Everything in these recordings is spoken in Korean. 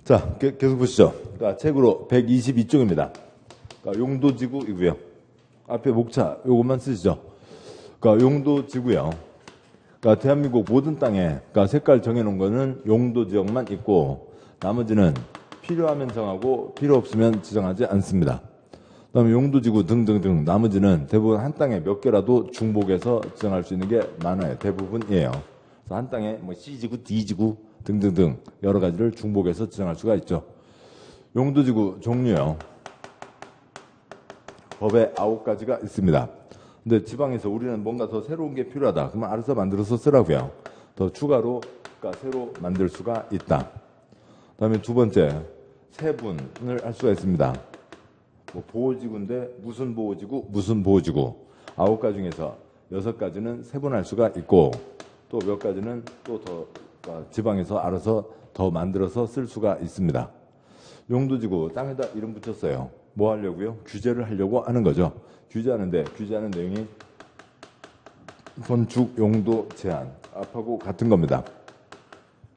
자, 계속 보시죠. 그러니까 책으로 122쪽입니다. 그러니까 용도지구이고요. 앞에 목차 요것만 쓰시죠. 그러니까 용도지구요. 그러니까 대한민국 모든 땅에 그러니까 색깔 정해놓은 거는 용도 지역만 있고 나머지는 필요하면 정하고 필요 없으면 지정하지 않습니다. 그다음에 용도지구 등등등 나머지는 대부분 한 땅에 몇 개라도 중복해서 지정할 수 있는 게 많아요. 대부분이에요. 그래서 한 땅에 뭐 C지구, D지구 등등등 여러 가지를 중복해서 지정할 수가 있죠. 용도지구 종류요. 법에 9가지가 있습니다. 근데 지방에서 우리는 뭔가 더 새로운 게 필요하다. 그러면 알아서 만들어서 쓰라고요. 더 추가로 그러니까 새로 만들 수가 있다. 그다음에 두 번째, 세분을 할 수가 있습니다. 뭐 보호지구인데 무슨 보호지구, 무슨 보호지구. 9가지 중에서 6가지는 세분할 수가 있고 또 몇 가지는 또 더 그러니까 지방에서 알아서 더 만들어서 쓸 수가 있습니다. 용도지구 땅에다 이름 붙였어요. 뭐 하려고요? 규제를 하려고 하는 거죠. 규제하는 내용이 건축 용도 제한 앞하고 같은 겁니다.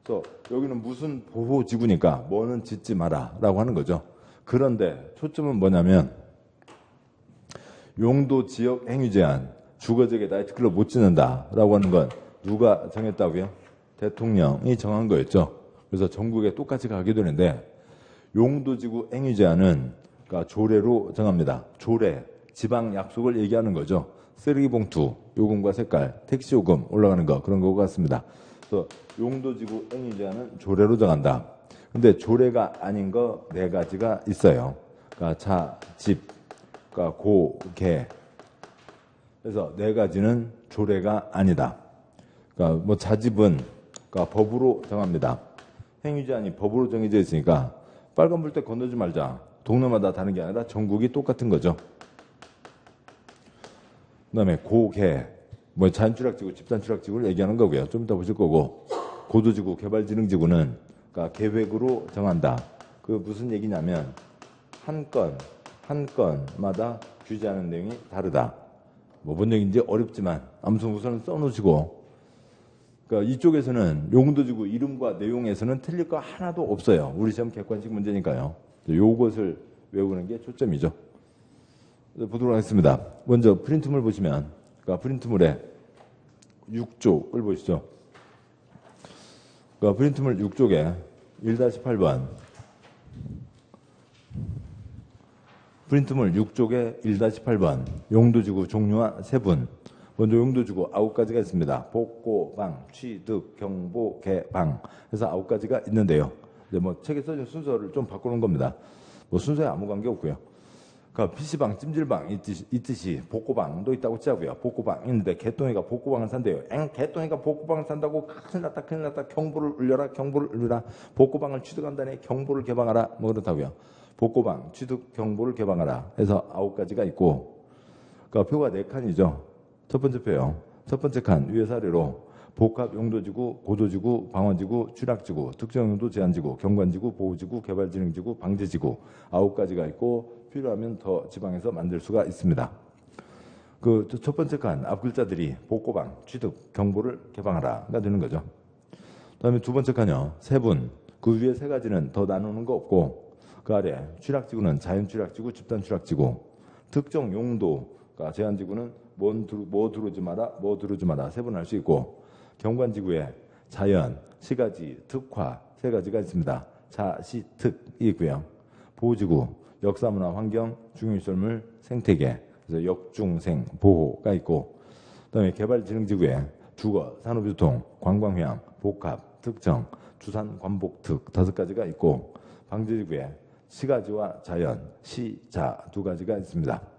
그래서 여기는 무슨 보호지구니까 뭐는 짓지 마라 라고 하는 거죠. 그런데 초점은 뭐냐면 용도 지역 행위 제한 주거지역에 나이트클럽 못 짓는다 라고 하는 건 누가 정했다고요? 대통령이 정한 거였죠. 그래서 전국에 똑같이 가게 되는데 용도지구 행위 제한은 그러니까 조례로 정합니다. 조례, 지방 약속을 얘기하는 거죠. 쓰레기봉투, 요금과 색깔, 택시 요금 올라가는 거 그런 거 같습니다. 그래서 용도지구 행위 제한은 조례로 정한다. 근데 조례가 아닌 거 4가지가 있어요. 그러니까 자, 집, 그러니까 고, 개. 그래서 4가지는 조례가 아니다. 그러니까 뭐 자집은 그러니까 법으로 정합니다. 행위 제한이 법으로 정해져 있으니까 빨간불 때 건너지 말자. 동네마다 다른 게 아니라 전국이 똑같은 거죠. 그다음에 고개, 뭐 자연취락지구, 집단취락지구를 얘기하는 거고요. 좀 이따 보실 거고 고도지구, 개발진흥지구는 그러니까 계획으로 정한다. 그 무슨 얘기냐면 한 건마다 규제하는 내용이 다르다. 뭐 뭔 얘기인지 어렵지만 아무튼 우선은 써놓으시고 그러니까 이쪽에서는 용도지구 이름과 내용에서는 틀릴 거 하나도 없어요. 우리 시험 객관식 문제니까요. 요것을 외우는 게 초점이죠. 보도록 하겠습니다. 먼저 프린트물 보시면 그러니까 프린트물의 6쪽을 보시죠. 그러니까 프린트물 6쪽에 1-8번 프린트물 6쪽에 1-8번 용도지구 종류와 세분. 먼저 용도지구 9가지가 있습니다. 복고, 방, 취득, 경보, 개방 해서 9가지가 있는데요. 뭐 책에 써진 순서를 좀 바꾸는 겁니다. 뭐 순서에 아무 관계 없고요. 그러니까 PC방, 찜질방 있듯이 복고방도 있다고 치자고요. 복고방 있는데 개똥이가 복고방을 산대요. 개똥이가 복고방을 산다고 큰일 났다. 경보를 울려라. 복고방을 취득한다네. 경보를 개방하라. 뭐 그렇다고요. 복고방, 취득, 경보를 개방하라 해서 9가지가 있고 그러니까 표가 4칸이죠. 첫 번째 표요. 첫 번째 칸 위에 사례로 복합 용도지구, 고도지구, 방어지구, 취락지구, 특정용도 제한지구, 경관지구, 보호지구, 개발진흥지구, 방제지구 9가지가 있고 필요하면 더 지방에서 만들 수가 있습니다. 그 첫 번째 칸 앞 글자들이 복고방, 취득, 경보를 개방하라가 되는 거죠. 그다음에 두 번째 칸요. 세분. 그 위에 3가지는 더 나누는 거 없고 그 아래 취락지구는 자연취락지구, 집단취락지구, 특정 용도가 제한지구는 뭐 들어오지 마라 세분할 수 있고 경관지구에 자연, 시가지, 특화 3가지가 있습니다. 자, 시, 특이 있고요. 보호지구, 역사문화, 환경, 중요시설물, 생태계 그래서 역중생, 보호가 있고 그다음에 개발진흥지구에 주거, 산업유통, 관광휴양, 복합, 특정, 주산, 관복, 특 5가지가 있고 방제지구에 시가지와 자연, 시, 자 2가지가 있습니다.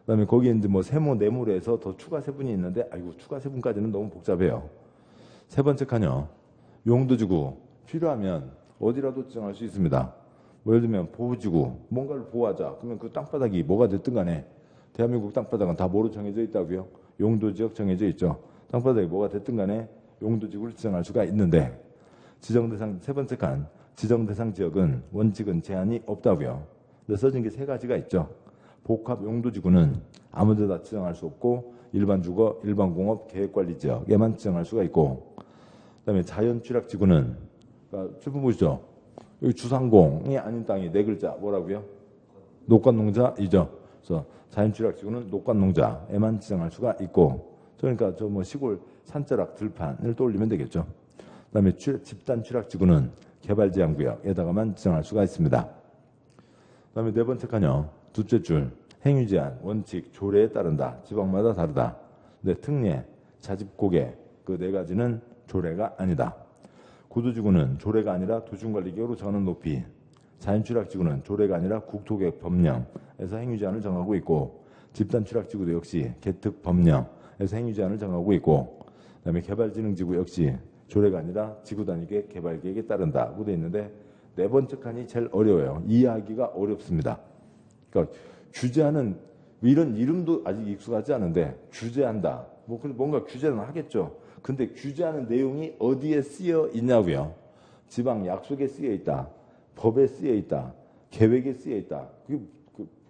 그다음에 거기에 이제 뭐 세모, 네모로 해서 더 추가 세분이 있는데 아이고 추가 세분까지는 너무 복잡해요. 세 번째 칸요. 용도지구 필요하면 어디라도 지정할 수 있습니다. 뭐 예를 들면 보호지구 뭔가를 보호하자. 그러면 그 땅바닥이 뭐가 됐든 간에 대한민국 땅바닥은 다 뭐로 정해져 있다고요? 용도지역 정해져 있죠. 땅바닥이 뭐가 됐든 간에 용도지구를 지정할 수가 있는데 지정대상 세 번째 칸 지정대상 지역은 원칙은 제한이 없다고요. 근데 써진 게 3가지가 있죠. 복합 용도지구는 아무 데다 지정할 수 없고 일반 주거, 일반 공업, 계획관리 지역에만 지정할 수가 있고 그다음에 자연취락지구는 그러니까 쭉 보시죠. 여기 주상공이 아닌 땅이 네 글자 뭐라고요? 녹관농자이죠. 그래서 자연취락지구는 녹관농자에만 지정할 수가 있고, 그러니까 저 뭐 시골 산자락 들판을 떠올리면 되겠죠. 그다음에 집단 취락지구는 개발제한구역에다가만 지정할 수가 있습니다. 그다음에 네 번째 칸요. 둘째 줄 행위제한 원칙 조례에 따른다. 지방마다 다르다. 근데 특례 자집고개 그 네 가지는 조례가 아니다. 구도지구는 조례가 아니라 도중관리계획으로 정하는 높이, 자연취락지구는 조례가 아니라 국토계획 법령에서 행위제한을 정하고 있고, 집단취락지구도 역시 개특 법령에서 행위제한을 정하고 있고, 그다음에 개발진흥지구 역시 조례가 아니라 지구단위계 개발계획에 따른다고 되어 있는데, 네 번째 칸이 제일 어려워요. 이해하기가 어렵습니다. 그러니까 규제하는 이런 이름도 아직 익숙하지 않은데 규제한다. 뭐 뭔가 규제는 하겠죠. 근데 규제하는 내용이 어디에 쓰여 있냐고요. 지방 약속에 쓰여 있다. 법에 쓰여 있다. 계획에 쓰여 있다. 그게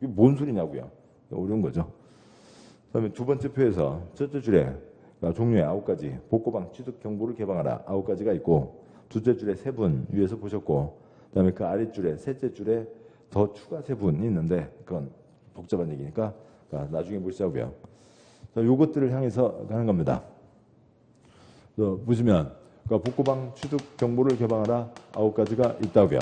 뭔 소리냐고요. 어려운 거죠. 그다음에 두 번째 표에서 첫째 줄에 종류의 9가지 복고방 취득 경보를 개방하라 9가지가 있고, 둘째 줄에 세 분 위에서 보셨고, 그다음에 그 아랫줄에 셋째 줄에 더 추가 세 분이 있는데 그건 복잡한 얘기니까 나중에 보시자고요. 요것들을 향해서 하는 겁니다. 보시면 복고방 취득 경보를 개방하라 9가지가 있다고요.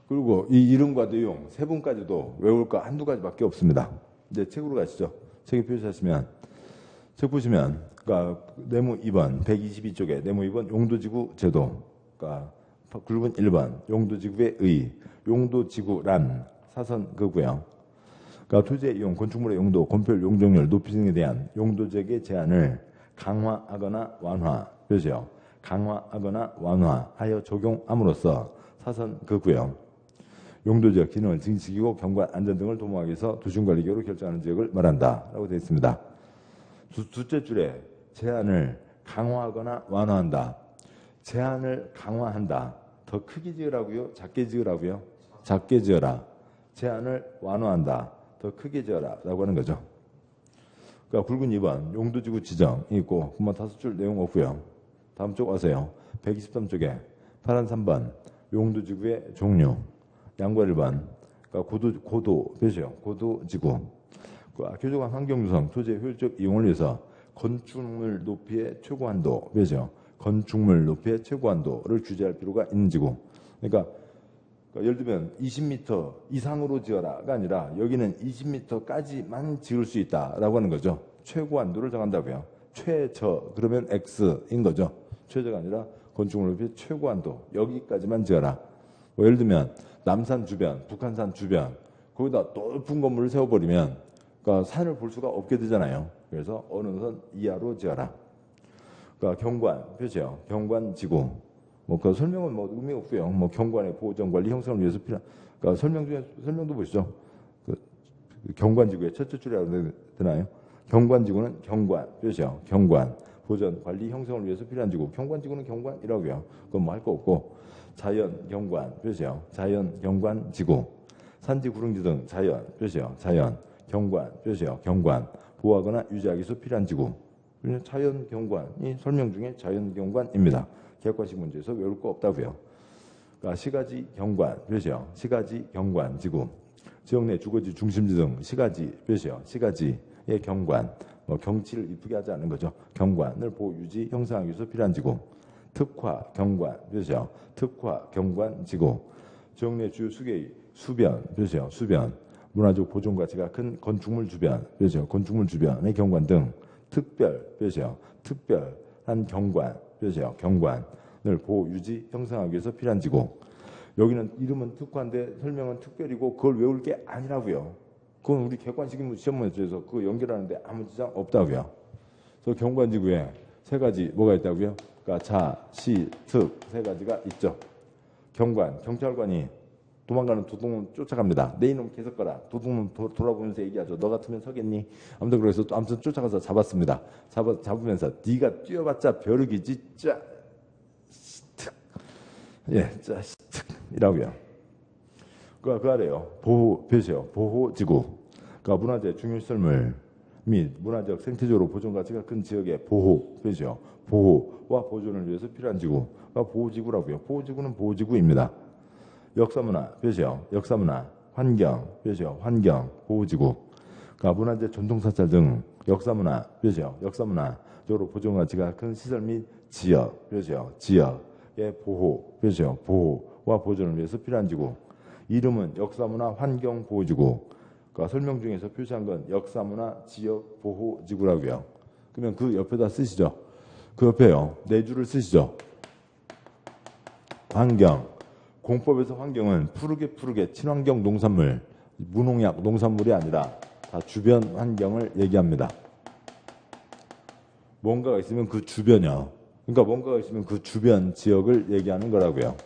그리고 이 이름과 내용 세 분까지도 외울 거 한두 가지밖에 없습니다. 이제 책으로 가시죠. 책에 표시하시면 책 보시면 네모 2번 122쪽에 네모 2번 용도지구 제도, 굵은 1번 용도지구의 의, 용도지구란 사선거고요. 토지의 이용, 건축물의 용도, 건폐율, 용적률 높이 등에 대한 용도적의 제한을 강화하거나 완화, 그렇죠? 강화하거나 완화하여 적용함으로써 사선거고요. 용도적 기능을 증식이고 경관, 안전 등을 도모하기 위해서 도심관리계획으로 결정하는 지역을 말한다라고 되어 있습니다. 둘째 줄에 제한을 강화하거나 완화한다. 제한을 강화한다. 더 크게 지으라고요? 작게 지으라고요? 작게 지어라. 제한을 완화한다. 더 크게 지어라 라고 하는 거죠. 굵은 2번 용도지구 지정이 있고 뭐 5줄 내용 없고요. 다음 쪽 와서요. 123쪽에 파란 3번 용도지구의 종류, 양과 1번 고도 표시요. 고도지구, 교조관 환경조성 토지의 효율적 이용을 위해서 건축물 높이의 최고 한도 표시요. 건축물 높이의 최고 한도를 규제할 필요가 있는 지구. 그러니까 예를 들면 20m 이상으로 지어라가 아니라 여기는 20m까지만 지을 수 있다라고 하는 거죠. 최고 한도를 정한다고요. 최저 그러면 X인 거죠. 최저가 아니라 건축물 높이 최고 한도 여기까지만 지어라. 뭐 예를 들면 남산 주변, 북한산 주변 거기다 높은 건물을 세워버리면 산을 볼 수가 없게 되잖아요. 그래서 어느 선 이하로 지어라. 경관 표시요. 경관지구. 그 설명은 의미 없고요. 경관의 보전 관리 형성을 위해서 필요한 설명도 보시죠. 경관지구의 첫째 줄이라고 되나요? 경관지구는 경관 표시요. 경관 보전 관리 형성을 위해서 필요한 지구. 경관지구는 경관이라고요. 그건 할 거 없고, 자연 경관 표시요. 자연 경관지구. 산지 구릉지 등 자연 표시요. 자연 경관 표시요. 경관 보호하거나 유지하기 위해서 필요한 지구. 자연 경관이 설명 중에 자연 경관입니다. 객관식 문제에서 외울 거 없다고요. 시가지 경관 표시요. 시가지 경관 지구. 지역 내 주거지 중심지 등 시가지 표시요. 시가지의 경관, 경치를 이쁘게 하지 않는 거죠. 경관을 보호 유지 형성하기 위해서 필요한 지구. 특화 경관 표시요. 특화 경관 지구. 지역 내 주요 수계의 수변 표시요. 수변 문화적 보존 가치가 큰 건축물 주변 표시요. 건축물 주변의 경관 등 특별 표시요. 특별한 경관 표시요. 경관을 보호 유지 형성하기 위해서 필요한 지구. 여기는 이름은 특화인데 설명은 특별이고 그걸 외울 게 아니라고요. 그건 우리 객관식 시험 문제에서 그거 연결하는데 아무 지장 없다고요. 그래서 경관지구에 세 가지 뭐가 있다고요? 자, 시, 특 세 가지가 있죠. 경관, 경찰관이 도망가는 도둑놈 쫓아갑니다. 내 이놈 계속 가라. 도둑놈 돌아보면서 얘기하죠. 너 같으면 서겠니? 아무튼 그래서 아무튼 쫓아가서 잡았습니다. 잡으면서 네가 뛰어봤자 벼룩이지. 짜, 시특. 예, 짜, 시특이라고요. 그 아래요. 보호 표시요. 보호지구. 문화재 중요시설물 및 문화적 생태적으로 보존 가치가 큰 지역의 보호 표시요. 보호와 보존을 위해서 필요한 지구가 보호지구라고요. 보호지구는 보호지구입니다. 역사문화 표시요. 역사문화 환경 표시요. 환경 보호지구. 그러니까 문화재 전통사찰 등 역사문화 표시요. 역사문화적으로 보존 가치가 큰 시설 및 지역 표시요. 지역의 보호 표시요. 보호와 보존을 위해서 필요한 지구. 이름은 역사문화 환경 보호지구. 그러니까 설명 중에서 표시한 건 역사문화 지역 보호지구라고요. 그러면 그 옆에다 쓰시죠. 그 옆에요. 네 줄을 쓰시죠. 환경. 공법에서 환경은 푸르게 친환경 농산물, 무농약 농산물이 아니라 다 주변 환경을 얘기합니다. 뭔가가 있으면 그 주변이요. 그러니까 뭔가가 있으면 그 주변 지역을 얘기하는 거라고요.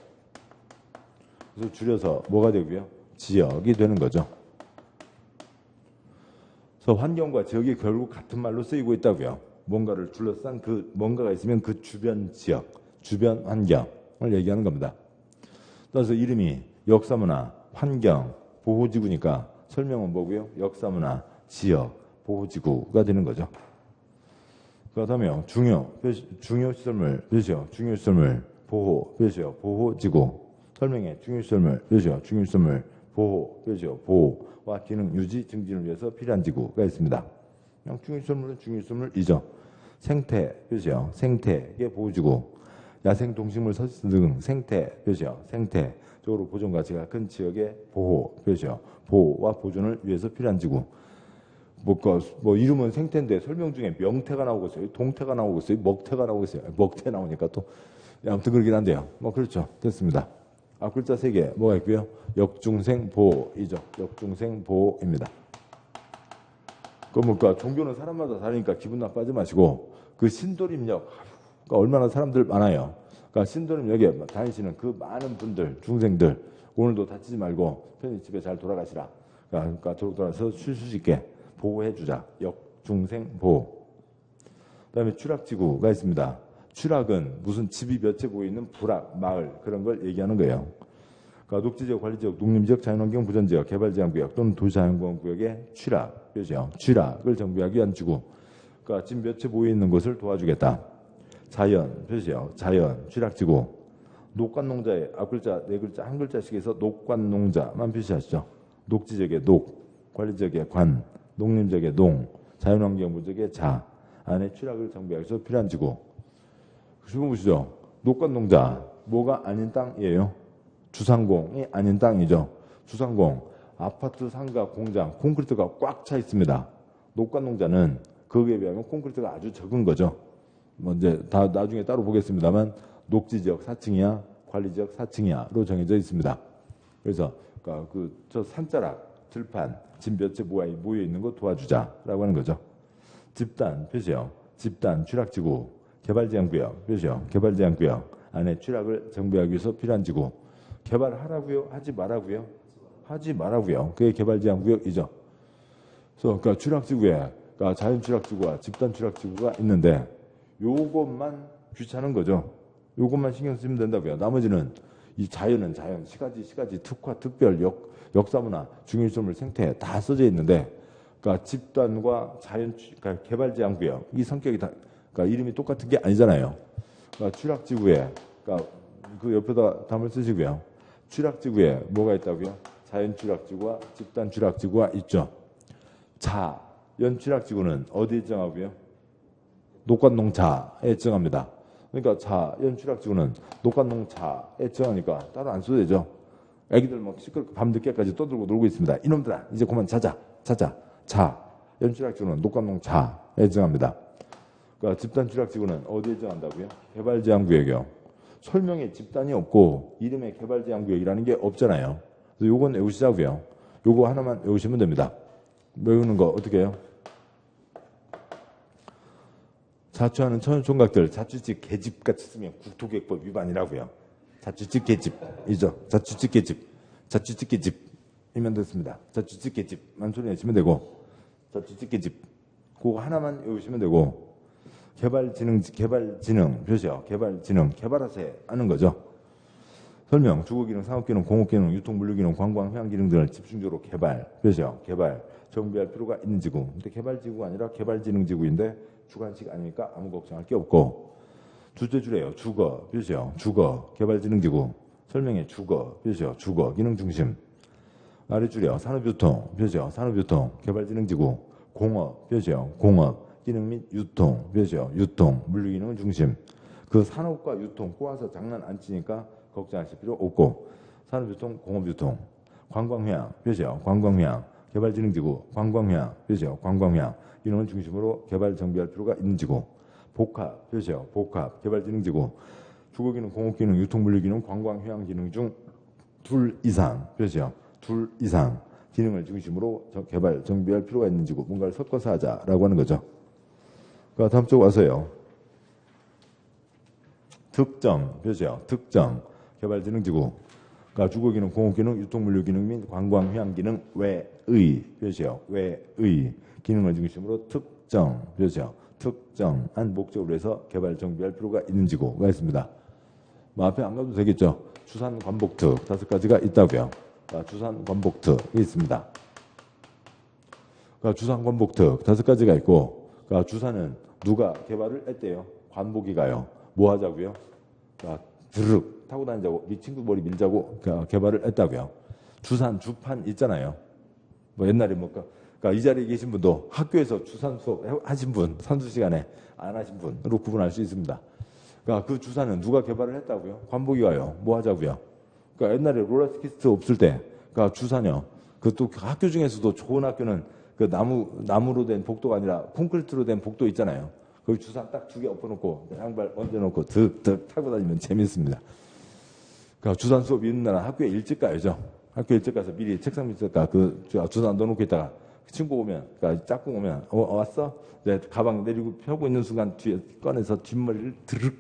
그래서 줄여서 뭐가 되고요? 지역이 되는 거죠. 그래서 환경과 지역이 결국 같은 말로 쓰이고 있다고요. 뭔가를 둘러싼 그 뭔가가 있으면 그 주변 지역, 주변 환경을 얘기하는 겁니다. 따라서 이름이 역사문화 환경 보호지구니까 설명은 뭐고요? 역사문화 지역 보호지구가 되는 거죠. 그다음에 중요시설물 표시요. 중요시설물 보호 표시요. 보호지구. 설명에 중요시설물 표시요. 중요시설물 보호 표시요. 보호와 기능 유지 증진을 위해서 필요한 지구가 있습니다. 그냥 중요시설물은 중요시설물이죠. 생태 표시요. 생태계 보호지구. 야생 동식물 서식지 등 생태 표시요. 생태적으로 보존 가치가 큰 지역의 보호 표시요. 보호와 보존을 위해서 필요한 지구. 뭐 이름은 생태인데 설명 중에 명태가 나오고 있어요. 동태가 나오고 있어요. 먹태가 나오고 있어요. 먹태 나오니까 또 아무튼 그러긴 한데요. 뭐 그렇죠. 됐습니다. 앞글자 3개 뭐가 있고요. 역중생 보호이죠. 역중생 보호입니다. 그러니까 종교는 사람마다 다르니까 기분 나빠하지 마시고 그 신도림역 그러니까 얼마나 사람들 많아요. 그러니까 신도림역에 다니시는 그 많은 분들 중생들 오늘도 다치지 말고 편히 집에 잘 돌아가시라. 그러니까 돌아서 쉴 수 있게 보호해주자. 역중생 보호. 그다음에 추락지구가 있습니다. 추락은 무슨 집이 몇 채 보이는 부락, 마을 그런 걸 얘기하는 거예요. 그러니까 녹지지역, 관리지역, 농림지역, 자연환경 보전지역, 개발제한구역 또는 도시자연보건구역의 추락, 표시요. 추락을 정비하기 위한 지구. 그러니까 집 몇 채 보이는 것을 도와주겠다. 자연, 표시요. 자연, 추락지구. 녹관농자의 앞글자, 네 글자, 한 글자씩 해서 녹관농자만 표시하시죠. 녹지지역의 녹, 관리지역의 관, 농림지역의 농, 자연환경부지역의 자, 안에 추락을 정비하기 위해서 필요한 지구. 지금 보시죠. 녹관농자, 뭐가 아닌 땅이에요? 주상공이 아닌 땅이죠. 주상공, 아파트, 상가, 공장, 콘크리트가 꽉 차 있습니다. 녹관농자는 거기에 비하면 콘크리트가 아주 적은 거죠. 뭐 이제 다 나중에 따로 보겠습니다만 녹지지역 4층이야, 관리지역 4층이야로 정해져 있습니다. 그래서 저 산자락, 들판, 집 몇 채 모여 있는 거 도와주자라고 하는 거죠. 집단 표시요. 집단 추락지구, 개발제한구역 표시요. 개발제한구역 안에 추락을 정비하기 위해서 필요한 지구. 개발하라고요? 하지 말라고요? 하지 말라고요. 그게 개발제한구역이죠. 그래서 그러니까 추락지구에 그러니까 자연 추락지구와 집단 추락지구가 있는데 요것만 귀찮은 거죠. 요것만 신경 쓰면 된다고요. 나머지는 이 자연은 자연, 시가지, 특화, 특별, 역사문화, 중요시설물, 생태 다 써져 있는데 그러니까 집단과 자연, 그러니까 개발제한구역 이 성격이 다 그러니까 이름이 똑같은 게 아니잖아요. 그러니까 추락지구에 그러니까 그 옆에다 담을 쓰시고요. 추락지구에 뭐가 있다고요? 자연 추락지구와 집단 추락지구가 있죠. 자연 추락지구는 어디에 정하고요? 녹관농자에 정합니다. 그러니까 자연 추락지구는 녹관농자에 정하니까 따로 안 써도 되죠. 애기들 막 시끄럽게 밤늦게까지 떠들고 놀고 있습니다. 이놈들아 이제 그만 자자. 자연 추락지구는 녹관농자에 정합니다. 그러니까 집단 추락지구는 어디에 정한다고요? 개발제한구역이요. 설명에 집단이 없고 이름에 개발제한구역이라는 게 없잖아요. 그래서 요건 외우시자고요. 요거 하나만 외우시면 됩니다. 외우는 거 어떻게 해요? 자초하는 천연총각들 자취집 계집같이 쓰면 국토계획법 위반이라고요. 자취집 계집이죠. 자취집 계집이면 됐습니다. 자취집 계집만 소리 내시면 되고 자취집 계집 그거 하나만 외우시면 되고 개발지능 표시요. 개발지능 개발하세요 하는 거죠. 설명, 주거기능, 상업기능, 공업기능, 유통, 물류기능, 관광, 휴양기능 등을 집중적으로 개발, 그렇죠? 개발, 정비할 필요가 있는 지구. 근데 개발지구가 아니라 개발지능지구인데 주관식 아니니까 아무 걱정할 게 없고. 둘째 줄에요. 주거, 그렇죠? 주거, 개발지능지구. 설명에 주거, 그렇죠? 주거, 기능 중심. 아래줄이요. 산업유통, 그렇죠? 산업유통, 개발지능지구. 공업, 그렇죠? 공업, 기능 및 유통, 그렇죠? 유통, 물류기능 중심. 그 산업과 유통 꼬아서 장난 안 치니까 걱정하실 필요 없고. 산업유통, 공업유통, 관광휴양, 그렇죠? 관광휴양, 개발지능지구, 관광휴양, 그렇죠? 관광휴양, 기능을 중심으로 개발 정비할 필요가 있는 지구. 복합, 그렇죠? 복합, 개발지능지구, 주거기능, 공업기능, 유통물류기능, 관광휴양기능 중 둘 이상, 그렇죠? 둘 이상 기능을 중심으로 개발 정비할 필요가 있는 지구. 뭔가를 섞어서 하자라고 하는 거죠. 그러니까 다음 쪽 와서요. 특정, 그렇죠? 특정, 개발지능지구. 그러니까 주거기능, 공업기능, 유통물류기능 및 관광휴양기능 외의, 그렇죠? 외의 기능을 중심으로 특정, 그렇죠? 특정한 목적으로 해서 개발 정비할 필요가 있는 지구가 있습니다. 뭐 앞에 안 가도 되겠죠? 주산 관복특 5가지가 있다고요. 그러니까 주산 관복특이 있습니다. 그러니까 주산 관복특 5가지가 있고, 그러니까 주산은 누가 개발을 했대요? 관복이가요. 뭐 하자고요? 그러니까 드륵 타고 다니자고, 네 친구 머리 밀자고 개발을 했다고요. 주산 주판 있잖아요. 뭐 옛날에 뭐 그러니까 이 자리에 계신 분도 학교에서 주산 수업 하신 분, 산수 시간에 안 하신 분으로 구분할 수 있습니다. 그러니까 그 주산은 누가 개발을 했다고요? 관복이가요. 뭐 하자고요? 그러니까 옛날에 롤러스케이트 없을 때, 그러니까 주산요. 그 또 학교 중에서도 좋은 학교는 그 나무로 된 복도가 아니라 콘크리트로 된 복도 있잖아요. 거기 주산 딱 2개 엎어놓고 양발 얹어놓고 득득 타고 다니면 재밌습니다. 그러니까 주산 수업이 있는 날은 학교에 일찍 가야죠. 학교 일찍 가서 미리 책상 밑에다가 그 주산 넣어놓고 있다가 친구 오면, 그러니까 짝꿍 오면, 왔어? 이제 가방 내리고 펴고 있는 순간 뒤에 꺼내서 뒷머리를 드륵.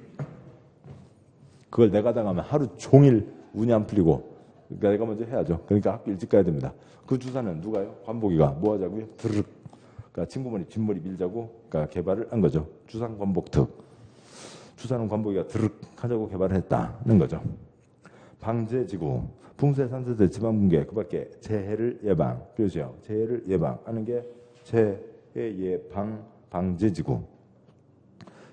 그걸 내가 당하면 하루 종일 운이 안 풀리고, 그러니까 내가 먼저 해야죠. 그러니까 학교 일찍 가야 됩니다. 그 주사는 누가요? 관복이가 뭐 하자고요? 드륵. 그러니까 친구 머리 뒷머리 밀자고, 그러니까 개발을 한 거죠. 주산 관복특. 주사는 관복이가 드륵 하자고 개발을 했다는 거죠. 방제지구. 풍세, 산세대, 지방붕괴, 그 밖에 재해를 예방, 그렇죠? 재해를 예방하는 게 재해 예방 방제지구.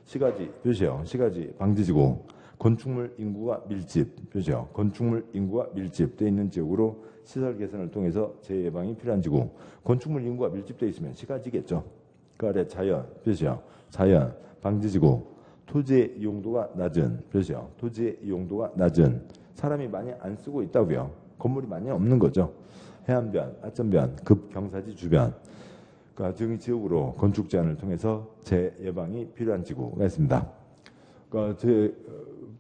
시가지, 그렇죠? 시가지 방제지구. 건축물 인구가 밀집, 그렇죠? 건축물 인구가 밀집되어 있는 지역으로 시설 개선을 통해서 재해 예방이 필요한 지구. 건축물 인구가 밀집되어 있으면 시가지겠죠. 그 아래 자연, 그렇죠? 자연 방제지구. 토지의 이용도가 낮은, 그렇죠? 토지의 이용도가 낮은. 사람이 많이 안 쓰고 있다고요. 건물이 많이 없는 거죠. 해안변, 하천변, 급경사지 주변. 그러니까 등 지역으로 건축 제한을 통해서 재해 예방이 필요한 지구가 있습니다. 그러니까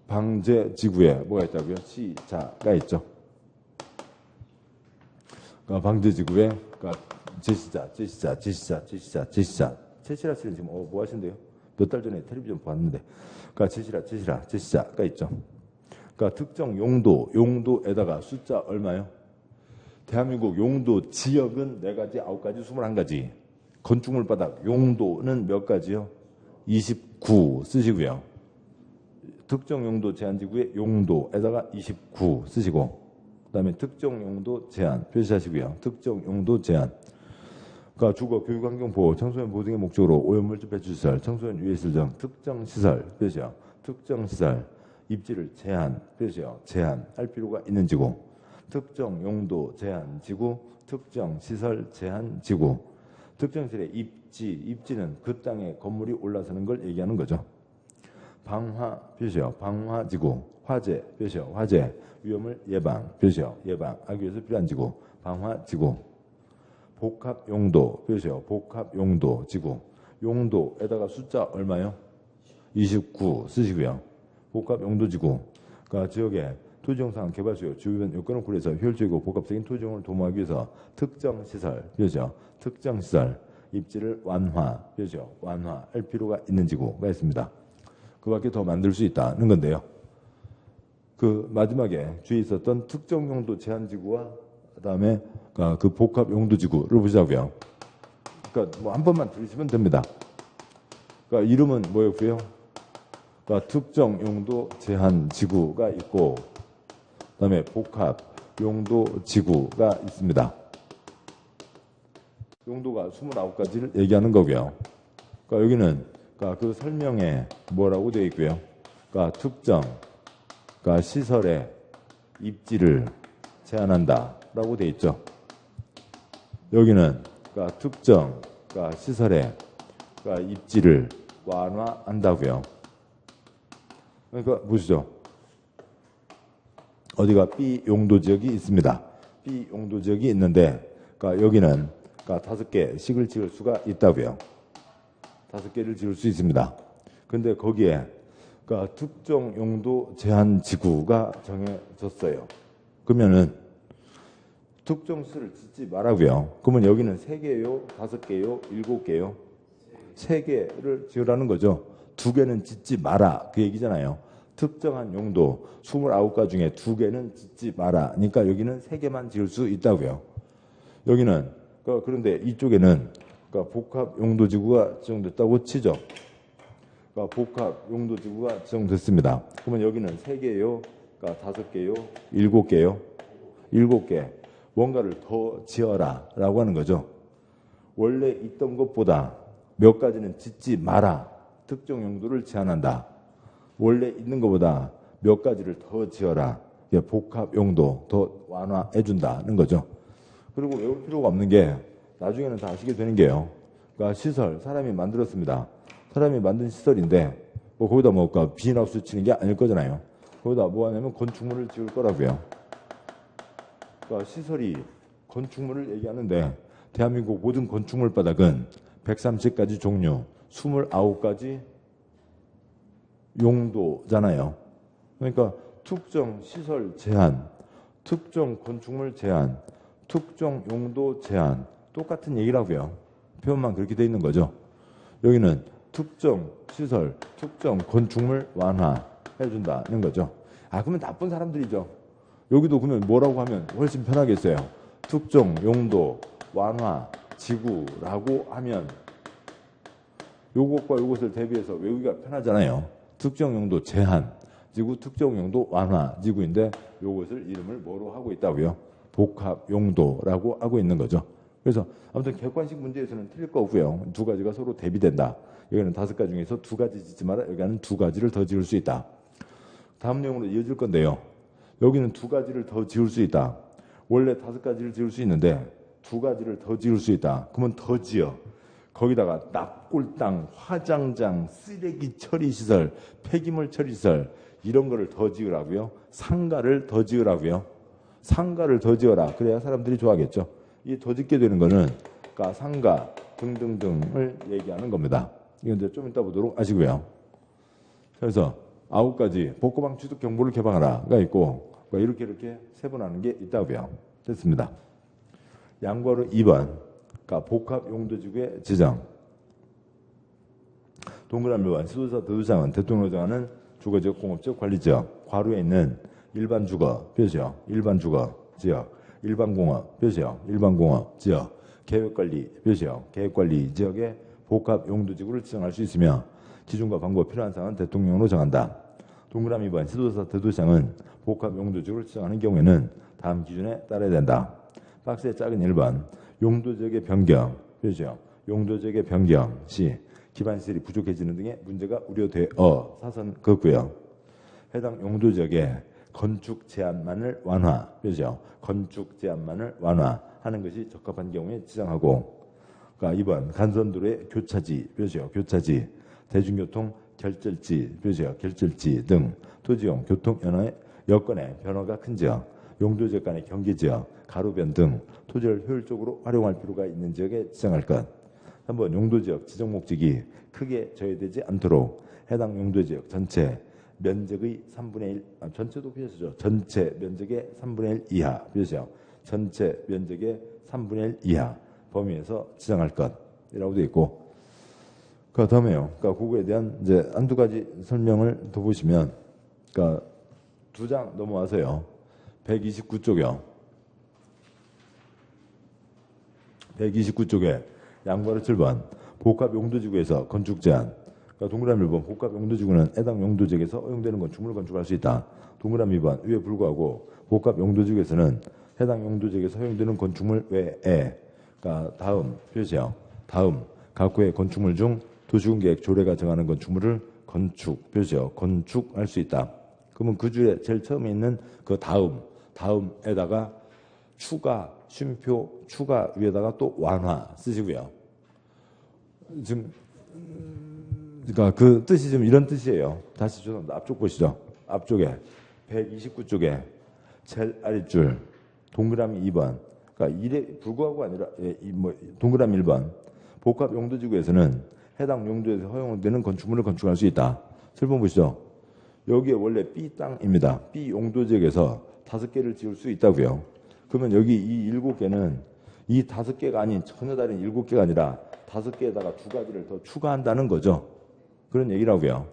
방제 지구에 뭐가 있다고요? 시자가 있죠. 그러니까 방제 지구에 그러니까 제시자. 제시라 씨는 지금 뭐 하신대요? 몇 달 전에 텔레비전 봤는데. 그러니까 제시자가 있죠. 그러니까 특정 용도에다가 숫자 얼마요? 대한민국 용도 지역은 4가지, 9가지, 21가지. 건축물 바닥 용도는 몇 가지요? 29 쓰시고요. 특정 용도 제한지구의 용도에다가 29 쓰시고, 그 다음에 특정 용도 제한 표시하시고요. 특정 용도 제한. 그러니까 주거, 교육, 환경 보호, 청소년 보호 등의 목적으로 오염물질 배출시설, 청소년 유해시설 등 특정 시설 표시요. 특정 시설. 입지를 제한, 그렇죠? 제한할 필요가 있는 지구. 특정 용도 제한 지구, 특정 시설 제한 지구. 특정 시설의 입지는 그 땅에 건물이 올라서는 걸 얘기하는 거죠. 방화, 표시요. 방화 지구. 화재, 표시요. 화재. 위험을 예방, 표시요. 예방하기 위해서 필요한 지구. 방화 지구. 복합 용도, 표시요. 복합 용도 지구. 용도에다가 숫자 얼마요? 29 쓰시고요. 복합 용도지구. 그러니까 지역의 토지정상 개발수요, 주변 요건을 고려해서 효율적이고 복합적인 토지정을 도모하기 위해서 특정 시설, 그렇죠? 특정 시설 입지를 그렇죠? 완화할 필요가 있는 지구가 있습니다. 그 밖에 더 만들 수 있다는 건데요. 그 마지막에 주의 있었던 특정 용도 제한 지구와 그다음에 그 복합 용도 지구를 보자고요. 그러니까 뭐 한 번만 들으시면 됩니다. 그러니까 이름은 뭐였고요? 그러니까 특정 용도 제한 지구가 있고, 그다음에 복합 용도 지구가 있습니다. 용도가 29가지를 얘기하는 거고요. 그러니까 여기는 그러니까 그 설명에 뭐라고 되어 있고요. 그러니까 특정 그러니까 시설의 입지를 제한한다라고 되어 있죠. 여기는 그러니까 특정 그러니까 시설의 그러니까 입지를 완화한다고요. 그러니까 보시죠. 어디가 B 용도 지역이 있습니다. B 용도 지역이 있는데 그러니까 여기는 그러니까 5개씩을 지을 수가 있다고요. 5개를 지을 수 있습니다. 근데 거기에 그러니까 특정 용도 제한 지구가 정해졌어요. 그러면은 특정 수를 짓지 말라고요. 그러면 여기는 3개요, 5개요, 7개요? 3개를 지으라는 거죠. 2개는 짓지 마라 그 얘기잖아요. 특정한 용도 29가지 중에 2개는 짓지 마라. 그러니까 여기는 3개만 지을 수 있다고요. 여기는 그런데 이쪽에는 그러니까 복합 용도 지구가 지정됐다고 치죠. 그러니까 복합 용도 지구가 지정됐습니다. 그러면 여기는 3개요, 그러니까 5개요, 7개요, 7개. 뭔가를 더 지어라 라고 하는 거죠. 원래 있던 것보다 몇 가지는 짓지 마라. 특정 용도를 제한한다. 원래 있는 것보다 몇 가지를 더 지어라. 복합 용도 더 완화해 준다는 거죠. 그리고 외울 필요가 없는 게 나중에는 다 아시게 되는 게요. 그러니까 시설, 사람이 만들었습니다. 사람이 만든 시설인데 뭐 거기다 뭐 비닐하우스 치는 게 아닐 거잖아요. 거기다 뭐 하냐면 건축물을 지을 거라고요. 그러니까 시설이 건축물을 얘기하는데 대한민국 모든 건축물 바닥은 130가지 종류, 29가지 용도잖아요. 그러니까 특정 시설 제한, 특정 건축물 제한, 특정 용도 제한 똑같은 얘기라고요. 표현만 그렇게 돼 있는 거죠. 여기는 특정 시설, 특정 건축물 완화해 준다는 거죠. 아 그러면 나쁜 사람들이죠. 여기도 그러면 뭐라고 하면 훨씬 편하겠어요. 특정 용도 완화 지구라고 하면 요것과 요것을 대비해서 외우기가 편하잖아요. 특정 용도 제한 지구, 특정 용도 완화 지구인데 요것을 이름을 뭐로 하고 있다고요? 복합 용도라고 하고 있는 거죠. 그래서 아무튼 객관식 문제에서는 틀릴 거 없고요. 2가지가 서로 대비된다. 여기는 5가지 중에서 2가지 짓지 마라. 여기는 2가지를 더 지을 수 있다. 다음 내용으로 이어질 건데요. 여기는 2가지를 더 지을 수 있다. 원래 5가지를 지을 수 있는데 2가지를 더 지을 수 있다. 그러면 더 지어. 거기다가 납골당, 화장장, 쓰레기 처리시설, 폐기물 처리시설 이런 거를 더 지으라고요. 상가를 더 지으라고요. 상가를 더 지어라. 그래야 사람들이 좋아하겠죠. 이 더 짓게 되는 거는 그러니까 상가 등등등을 얘기하는 겁니다. 이건 이제 좀 이따 보도록 하시고요. 그래서 9가지 복고방 취득 경보를 개방하라가 있고 이렇게 세분하는 게 있다고요. 됐습니다. 양괄호 2번 그러니까 복합 용도지구의 지정. 동그라미 1번 시도지사 대도시장은 대통령이 정하는 주거지역 공업지역 관리지역 괄호에 있는 일반 주거 표시역 일반 주거 지역 일반 공업 표시역 일반 공업 지역 계획관리 표시역 계획관리 지역의 복합 용도지구를 지정할 수 있으며 기준과 방법 필요한 사항은 대통령으로 정한다. 동그라미 2번 시도지사 대도시장은 복합 용도지구를 지정하는 경우에는 다음 기준에 따라야 된다. 박스의 작은 1번 용도지역의 변경 표시역 용도지역의 변경 시 기반시설이 부족해지는 등의 문제가 우려되어 사선 긋고요. 해당 용도지역의 건축 제한만을 완화 표시역 건축 제한만을 완화하는 것이 적합한 경우에 지정하고 그러니까 2번 간선도로의 교차지 표시역 교차지 대중교통 결절지 표시역 결절지 등 토지용 교통 여건의 변화가 큰 지역 용도지역 간의 경계지역 가로변 등 토지를 효율적으로 활용할 필요가 있는 지역에 지정할 것. 3번 용도지역 지정 목적이 크게 저해되지 않도록 해당 용도지역 전체 면적의 3분의 1 전체도 표시죠. 전체 면적의 3분의 1 이하 표시죠. 전체 면적의 3분의 1 이하 범위에서 지정할 것이라고 되어 있고 그 다음에요. 그러니까 그거에 대한 이제 한두 가지 설명을 더 보시면 그러니까 2장 넘어와서요. 129쪽이요. 129쪽에 양괄호 7번 복합 용도지구에서 건축 제한 그러니까 동그라미 1번 복합 용도지구는 해당 용도지역에서 허용되는 건축물을 건축할 수 있다. 동그라미 2번 위에 불구하고 복합 용도지구에서는 해당 용도지역에서 허용되는 건축물 외에 그러니까 다음 표시요. 다음 각호의 건축물 중 도시군계획 조례가 정하는 건축물을 건축 표시요. 건축할 수 있다. 그러면 그 줄에 제일 처음에 있는 그 다음에다가 추가 쉼표 추가 위에다가 또 완화 쓰시고요. 지금 그러니까 그 뜻이 좀 이런 뜻이에요. 다시 죄송합니다. 앞쪽 보시죠. 앞쪽에 129쪽에 제일 아랫줄 동그라미 2번. 그러니까 이래 불구하고 아니라 동그라미 1번. 복합 용도지구에서는 해당 용도에서 허용되는 건축물을 건축할 수 있다. 7번 보시죠. 여기에 원래 B 땅입니다. B 용도지역에서 5개를 지을 수 있다고요. 그러면 여기 이 7개는 이 5개가 아닌 전혀 다른 7개가 아니라 5개에다가 2가지를 더 추가한다는 거죠. 그런 얘기라고요.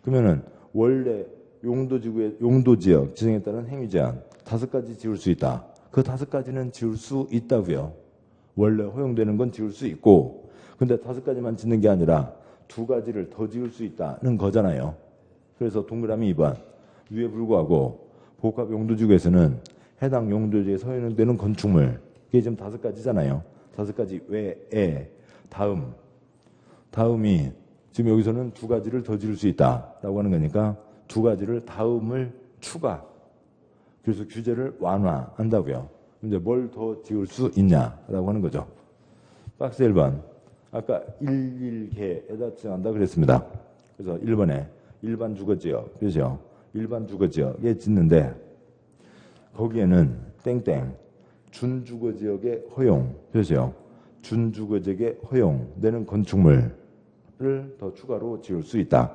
그러면은 원래 용도지역 지정에 따른 행위 제한 5가지 지을 수 있다. 그 5가지는 지을 수 있다고요. 원래 허용되는 건 지을 수 있고, 근데 5가지만 짓는 게 아니라 2가지를 더 지을 수 있다는 거잖아요. 그래서 동그라미 2번 위에 불구하고 복합 용도지구에서는 해당 용도지에 허용되는 건축물 이게 지금 5가지잖아요. 5가지 외에 다음이 지금 여기서는 2가지를 더 지을 수 있다라고 하는 거니까 2가지를 다음을 추가. 그래서 규제를 완화한다고요. 이제 뭘 더 지을 수 있냐라고 하는 거죠. 박스 1번. 아까 11개에다 지정한다 그랬습니다. 그래서 1번에 일반 주거지역, 그죠? 일반 주거지역에 짓는데 거기에는 땡땡 준주거지역의 허용, 그죠? 준주거지역의 허용되는 건축물을 더 추가로 지을 수 있다.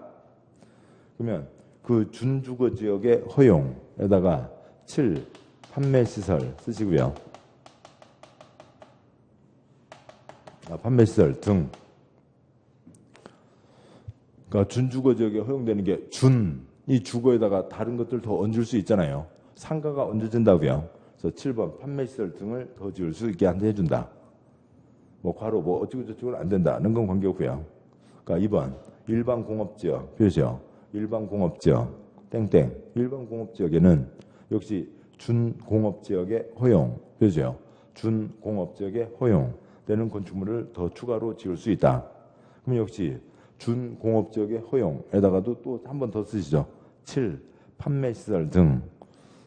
그러면 그 준주거지역의 허용에다가 7 판매시설 쓰시고요. 판매시설 등. 그러니까 준주거지역에 허용되는 게 이 주거에다가 다른 것들 더 얹을 수 있잖아요. 상가가 얹어진다고요. 그래서 7번 판매시설 등을 더 지을 수 있게 해준다. 괄호 어쩌고저쩌고는 안 된다는 건 관계없고요. 그러니까 2번 일반 공업지역 표시요. 일반 공업지역 땡땡 일반 공업지역에는 역시 준공업지역의 허용 표시요. 준공업지역의 허용되는 건축물을 더 추가로 지을 수 있다. 그럼 역시 준공업지역의 허용에다가도 또 한 번 더 쓰시죠. 7 판매시설 등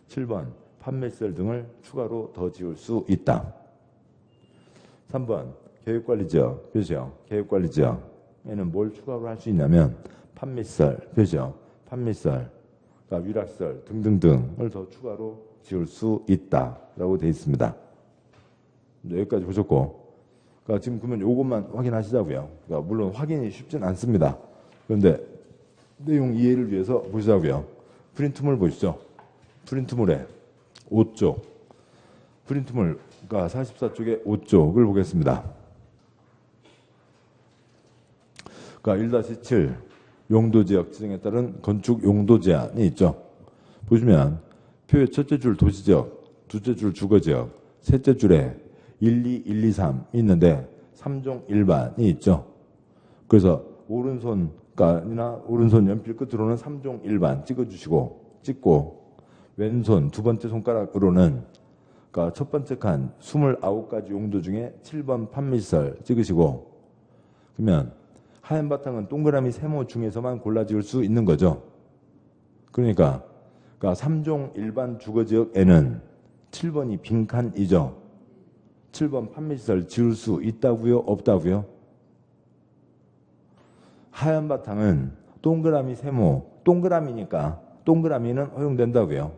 7번 판매시설 등을 추가로 더 지을 수 있다. 3번 계획관리지역 표시요. 계획관리지역에는 뭘 추가로 할 수 있냐면 판매시설 표시요. 판매시설 그러니까 위락시설 등등등을 더 추가로 지을 수 있다라고 되어 있습니다. 여기까지 보셨고 그러니까 지금 그러면 이것만 확인하시자고요. 그러니까 물론 확인이 쉽진 않습니다. 그런데 내용 이해를 위해서 보시자고요. 프린트물 보시죠. 프린트물에 5쪽 프린트물 그러니까 44쪽에 5쪽을 보겠습니다. 그러니까 1-7 용도지역 지정에 따른 건축 용도 제한이 있죠. 보시면 표의 첫째 줄 도시지역, 둘째 줄 주거지역, 셋째 줄에 1, 2, 1, 2, 3이 있는데 3종 일반이 있죠. 그래서 오른손이나 오른손 연필 끝으로는 3종 일반 찍고 왼손 두 번째 손가락으로는 그러니까 첫 번째 칸 29가지 용도 중에 7번 판매시설 찍으시고 그러면 하얀 바탕은 동그라미 세모 중에서만 골라 지을 수 있는 거죠. 그러니까 3종 일반 주거지역에는 7번이 빈칸이죠. 7번 판매시설 지을 수 있다고요? 없다고요? 하얀 바탕은 동그라미 세모, 동그라미니까 동그라미는 허용된다고요.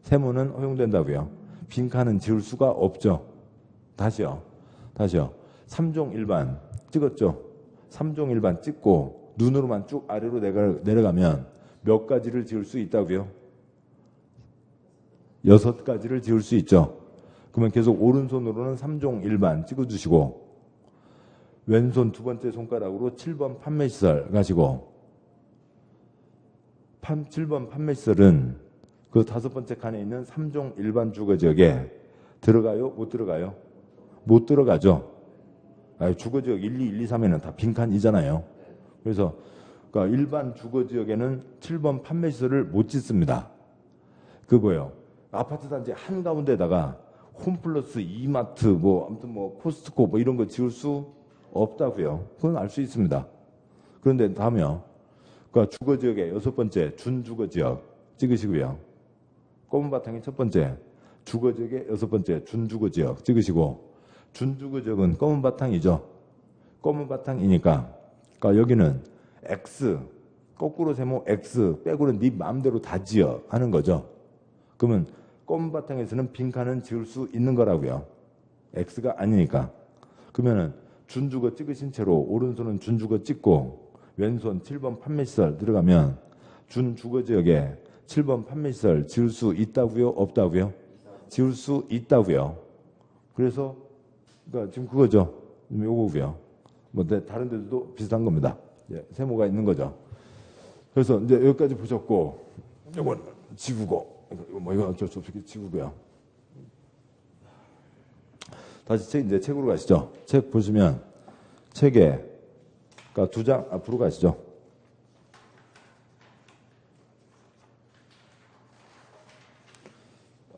세모는 허용된다고요. 빈칸은 지을 수가 없죠. 다시요. 3종 일반 찍었죠. 3종 일반 찍고 눈으로만 쭉 아래로 내려가면 몇 가지를 지을 수 있다고요? 6가지를 지을 수 있죠. 그러면 계속 오른손으로는 3종 일반 찍어주시고 왼손 두 번째 손가락으로 7번 판매시설 가시고 7번 판매시설은 그 5번째 칸에 있는 3종 일반 주거지역에 들어가요? 못 들어가요? 못 들어가죠. 주거지역 1, 2, 1, 2, 3에는 다 빈칸이잖아요. 그래서 그러니까 일반 주거지역에는 7번 판매시설을 못 짓습니다. 그거예요. 아파트 단지 한가운데다가 홈플러스, 이마트, 뭐 아무튼 뭐 코스트코 뭐 이런 거 지을 수 없다고요. 그건 알 수 있습니다. 그런데 다음이요. 그러니까 주거지역의 6번째 준주거지역 찍으시고요. 검은 바탕이 첫 번째, 주거지역의 6번째 준주거지역 찍으시고, 준주거지역은 검은 바탕이죠. 검은 바탕이니까, 그러니까 여기는 X, 거꾸로 세모 X 빼고는 네 마음대로 다 지어 하는 거죠. 그러면 검은 바탕에서는 빈칸은 지을 수 있는 거라고요. X가 아니니까. 그러면은 준주거 찍으신 채로 오른손은 준주거 찍고 왼손 7번 판매시설 들어가면 준주거지역에 7번 판매시설 지을 수 있다고요? 없다고요? 지을 수 있다고요. 그래서 그러니까 지금 그거죠. 요거고요. 뭐 다른 데도 비슷한 겁니다. 예, 세모가 있는 거죠. 그래서 이제 여기까지 보셨고, 이건 지우고, 이거 어쩔 수 없이 지우고요. 다시 이제 책으로 가시죠. 책 보시면 책에 그러니까 2장 앞으로 가시죠.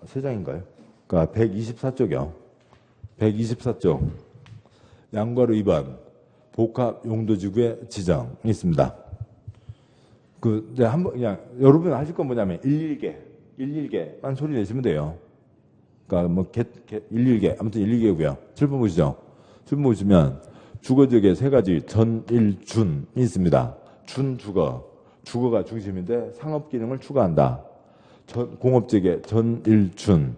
세 장인가요? 그러니까 124쪽이요. 124쪽. 양괄호 2번 복합 용도지구의 지정이 있습니다. 한번 그냥 여러분 하실 건 뭐냐면 11개만 소리 내시면 돼요. 그러니까 뭐 11개 아무튼 11개고요. 7번 보시죠. 7번 보시면 주거지역에 세 가지 전일준이 있습니다. 주거가 중심인데 상업 기능을 추가한다. 공업지역에 전일준,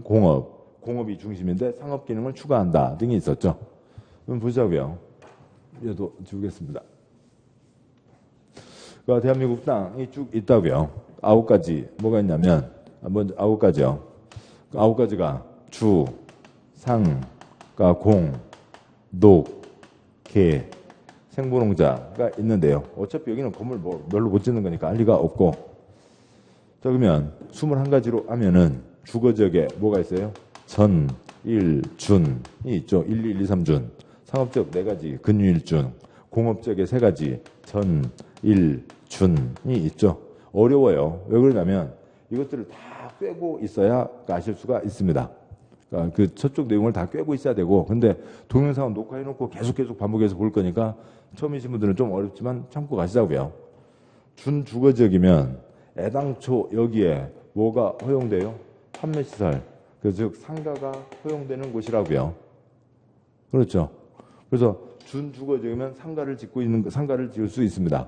공업이 중심인데 상업 기능을 추가한다 등이 있었죠. 그럼 보자고요. 얘도 지우겠습니다. 그러니까 대한민국 땅이 쭉 있다고요. 9가지 뭐가 있냐면 먼저 9가지요. 9가지가 주, 상, 그러니까 공, 녹, 개, 생보농자가 있는데요. 어차피 여기는 건물 별로 못 짓는 거니까 알 리가 없고. 자, 그러면 21가지로 하면은 주거지역에 뭐가 있어요? 전, 일, 준이 있죠. 1, 2, 3준. 상업지역 4가지, 근유일준. 공업지역에 3가지, 전, 일, 준이 있죠. 어려워요. 왜 그러냐면 이것들을 다 꿰고 있어야 아실 수가 있습니다. 그러니까 그 저쪽 내용을 다 꿰고 있어야 되고, 근데 동영상은 녹화해놓고 계속 반복해서 볼 거니까 처음이신 분들은 좀 어렵지만 참고 가시자고요. 준주거지역이면 애당초 여기에 뭐가 허용돼요? 판매시설, 즉 상가가 허용되는 곳이라고요. 그렇죠. 그래서 준주거지역이면 상가를 지을 수 있습니다.